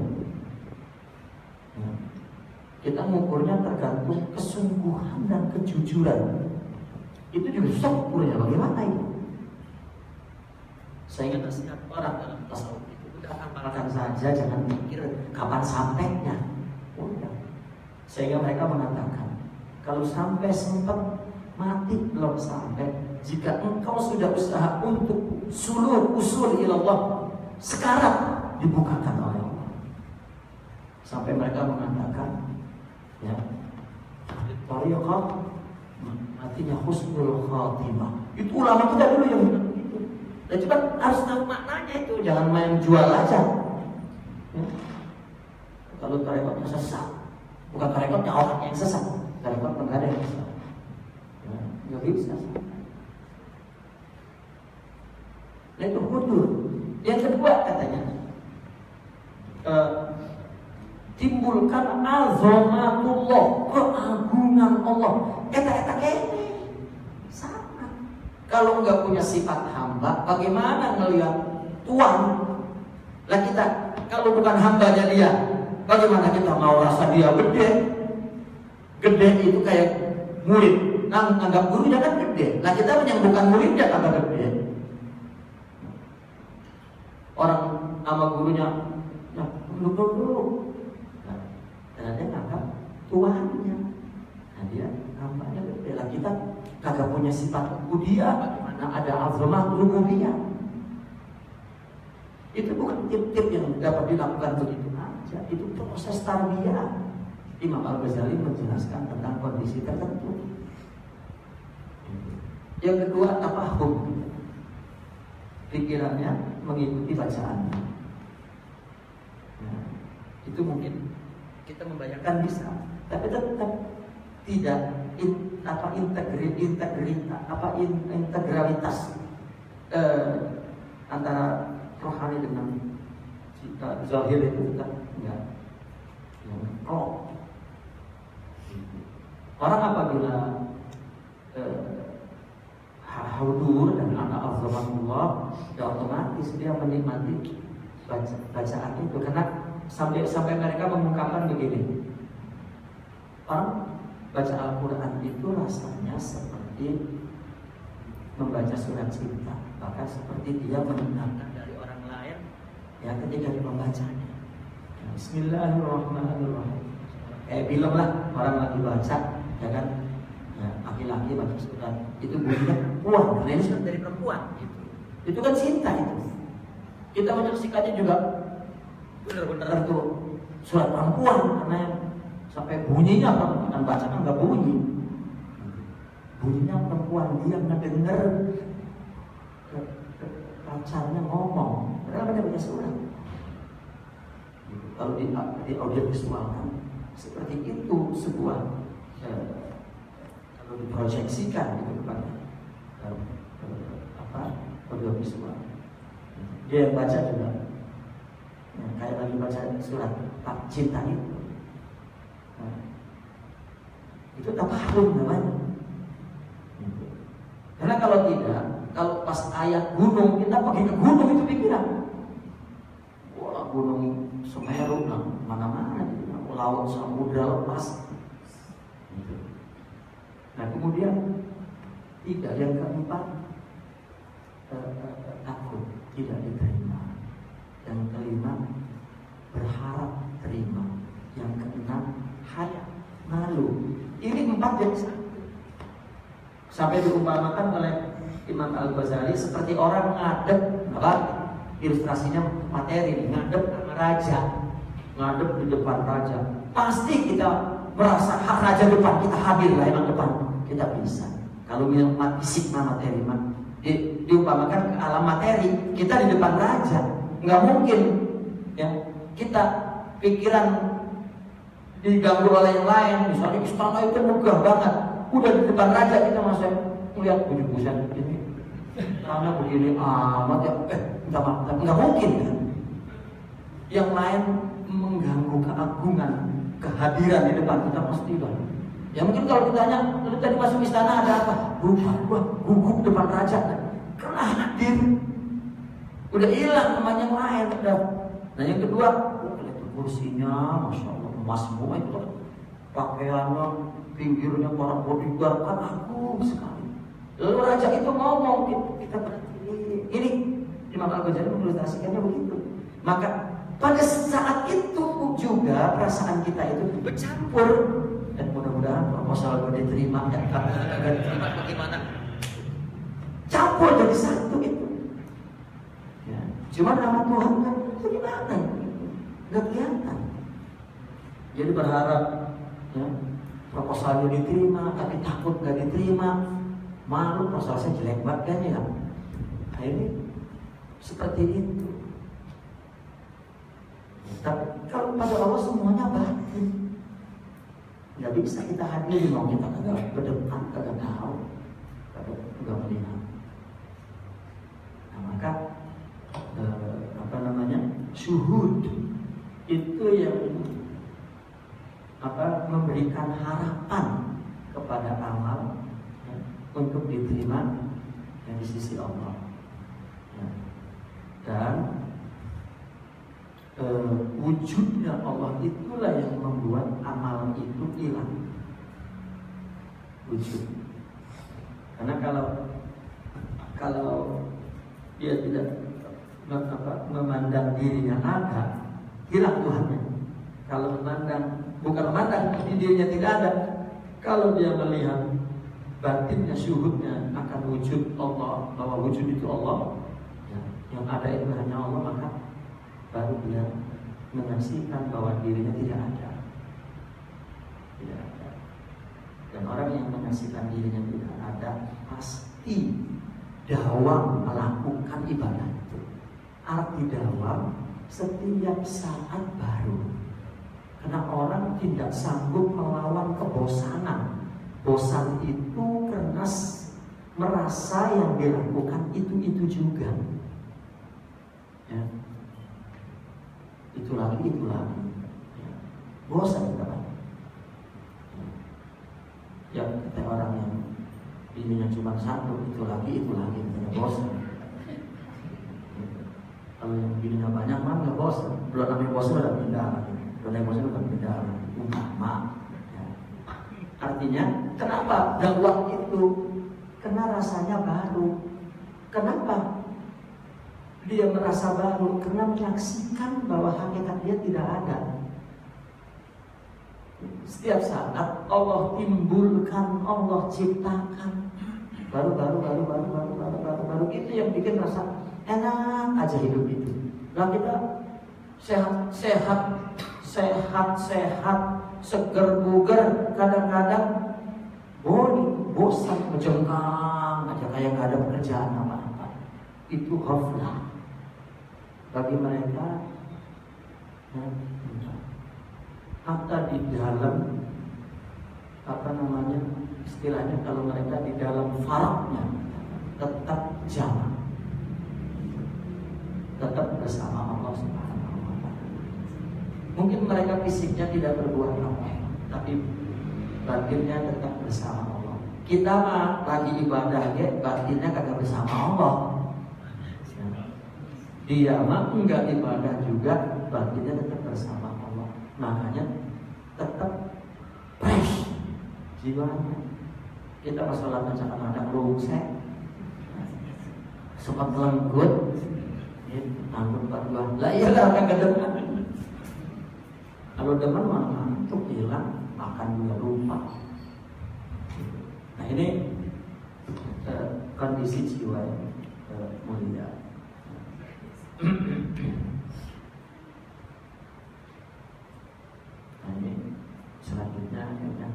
Speaker 2: Kita mengukurnya tergantung kesungguhan dan kejujuran. Itu juga susah ukurnya, bagaimana itu? Saya ingat nasihat orang dalam tasawuf itu, udah amalkan saja, jangan mikir kapan sampainya. Udah. Sehingga mereka mengatakan, kalau sampai sempat mati belum sampai, jika engkau sudah usaha untuk usul ilallah, sekarang dibukakan oleh Allah. Sampai mereka mengatakan, ya, tariqah artinya husnul khatimah. Itu ulama kita dulu yang bilang begitu. Dan cuma harus tahu maknanya itu, jangan main jual aja. Ya. Kalau tarekatnya sesat, bukan tarekatnya orang yang sesat, tarekat nggak ada yang sesat. Ya, nggak bisa. Nah itu hudur. Yang kedua katanya, timbulkan azamatullah, keagungan Allah. Eta kene sama. Kalau nggak punya sifat hamba, bagaimana ngelihat Tuhan? Lah kita kalau bukan hambanya dia, bagaimana kita mau rasa dia gede? Gede itu kayak murid, anggap gurunya kan gede. Lah kita yang bukan muridnya tambah gede. Orang sama gurunya, nah, dulu. Nah, dia nganggap Tuhannya. Nah, dia hambanya gede. Lah kita kagak punya sifat ubudiyah, bagaimana ada azamah rububiyah. Itu bukan tip-tip yang dapat dilakukan begitu aja. Itu proses tarbiyah. Imam Al-Ghazali menjelaskan tentang kondisi tertentu. Yang kedua, tafahum. Pikirannya mengikuti bacaannya. Nah, itu mungkin kita membayangkan bisa, tapi tetap tidak integralitas antara rohani dengan zahir itu tetap enggak. Orang apabila hudur dan anak azamatullah, ya otomatis dia menikmati bacaan itu, karena sampai mereka mengungkapkan begini, orang baca Al-Quran itu rasanya seperti membaca surat cinta, bahkan seperti dia mendengarkan dari orang lain ya ketika dia membacanya. Bismillahirrahmanirrahim, kayak film lah, orang lagi baca, ya kan, ya, laki-laki baca surat itu bunyinya perempuan, karena ini surat dari perempuan gitu. Itu kan cinta itu. Kita menyaksikannya juga benar-benar itu surat perempuan, karena sampai bunyinya perempuan, bacaan nggak bunyi, bunyinya perempuan, dia ngedenger pacarnya ngomong, padahal baca surat. Kalau di audio visual kan seperti itu sebuah kalau diproyeksikan gitu kepada audio visual, dia yang baca juga ya, kayak lagi baca surat cinta itu. Nah, itu tafahum namanya. Karena kalau tidak, kalau pas ayat gunung, kita pergi ke gunung itu pikiran, wah gunung Semeru, mana-mana, laut, samudra lepas. Nah kemudian tidak, yang keempat takut tidak diterima, yang kelima berharap terima, yang keenam haya, malu. Ini 4 jadi 1. Sampai diumpamakan oleh Imam Al-Ghazali seperti orang ngadep, apa? Ilustrasinya materi, ngadep sama raja, ngadep di depan raja. Pasti kita merasa hak raja depan, kita hadir lah emang depan, kita bisa. Kalau mati fisik materi, diumpamakan ke alam materi, kita di depan raja, nggak mungkin ya kita pikiran diganggu oleh yang lain. Misalnya istana itu megah banget, udah di depan raja kita masih melihat buset begini, karena begini amat ya, nggak mungkin kan? Yang lain mengganggu keagungan, kehadiran di depan kita pasti lah. Ya mungkin kalau ditanya, lu tadi masuk istana ada apa? Gua gugup depan raja kan? Karena hadir, udah hilang teman yang lain udah. Nah yang kedua, kursinya, masya Allah, emas semua itu kan, pakaiannya, pinggirnya para bodyguard kan agung sekali. Lalu raja itu ngomong, kita berarti ini Imam Al-Ghazali mengilustrasikannya begitu. Maka pada saat itu juga perasaan kita itu bercampur, dan mudah-mudahan proposal gue diterima dan agar diterima bagaimana? Campur jadi satu itu. Ya. Cuma nama Tuhan kan bagaimana? Nggak kelihatan. Jadi berharap ya, proposalnya diterima, tapi takut nggak diterima, malu, proposal saya jelek banget kan ya. Akhirnya seperti itu. Tapi kalau pada Allah semuanya batin, nggak bisa kita hadiri, mau kita kagak berdepan, kagak tahu, kagak melihat. Nah maka syuhud itu yang memberikan harapan kepada amal ya, untuk diterima di sisi Allah ya. Dan wujudnya Allah itulah yang membuat amal itu hilang wujud. Karena kalau dia tidak memandang dirinya ada, hilang Tuhannya. Kalau bukan memandang dirinya tidak ada, kalau dia melihat batinnya, syuhudnya akan wujud Allah, bahwa wujud itu Allah ya, yang ada itu hanya Allah, maka baru dia menyaksikan bahwa dirinya tidak ada. Dan orang yang menyaksikan dirinya tidak ada pasti dawam melakukan ibadah itu. Arti dawam setiap saat baru. Karena orang tidak sanggup melawan kebosanan. Bosan itu karena merasa yang dilakukan itu juga ya. Itu lagi ya. Bosan teman ya. Kata orang yang ininya cuma satu, itu lagi bosan. Kalau yang bininya banyak mah nggak bosan. Belum namanya bosan udah pindah lagi. Utama ya. Artinya kenapa dakwah itu? Karena rasanya baru. Kenapa dia merasa baru? Karena menyaksikan bahwa hakikat dia tidak ada. Setiap saat Allah timbulkan, Allah ciptakan baru itu yang bikin rasa enak aja hidup itu. Nah kita sehat, seger bugar, kadang-kadang bosan, menjengkang aja kayak gak ada pekerjaan apa-apa. Itu ghaflah bagi mereka. Hatta di dalam istilahnya kalau mereka di dalam faraknya tetap jamak, tetap bersama Allah Subhanahu wa Ta'ala. Mungkin mereka fisiknya tidak berbuat apa, tapi batinnya tetap bersama Allah. Kita mah lagi ibadah batinnya kagak bersama Allah. Dia mah enggak ibadah juga, batinnya tetap bersama Allah. Makanya tetap fresh jiwanya. Kita masalah misalkan ada rungsek, suka melenggut, tanggung berdua. Lah iyalah kan kedepan. Kalau depan malah ngantuk, hilang, makan juga lupa. Nah ini kondisi jiwa yang mulia. Nah ini selanjutnya ya,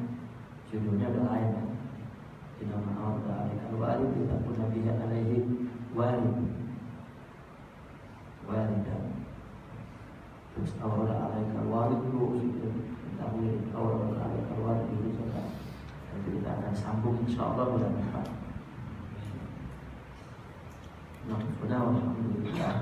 Speaker 2: judulnya udah lain ya. Tidak mau al-walid tidak pun Nabi alaihi walidan. Terus awal alaikal walid dulu takwil awal alaikal walid dulu saja. Nanti kita akan sambung insyaallah mudah-mudahan. Nah, alhamdulillah.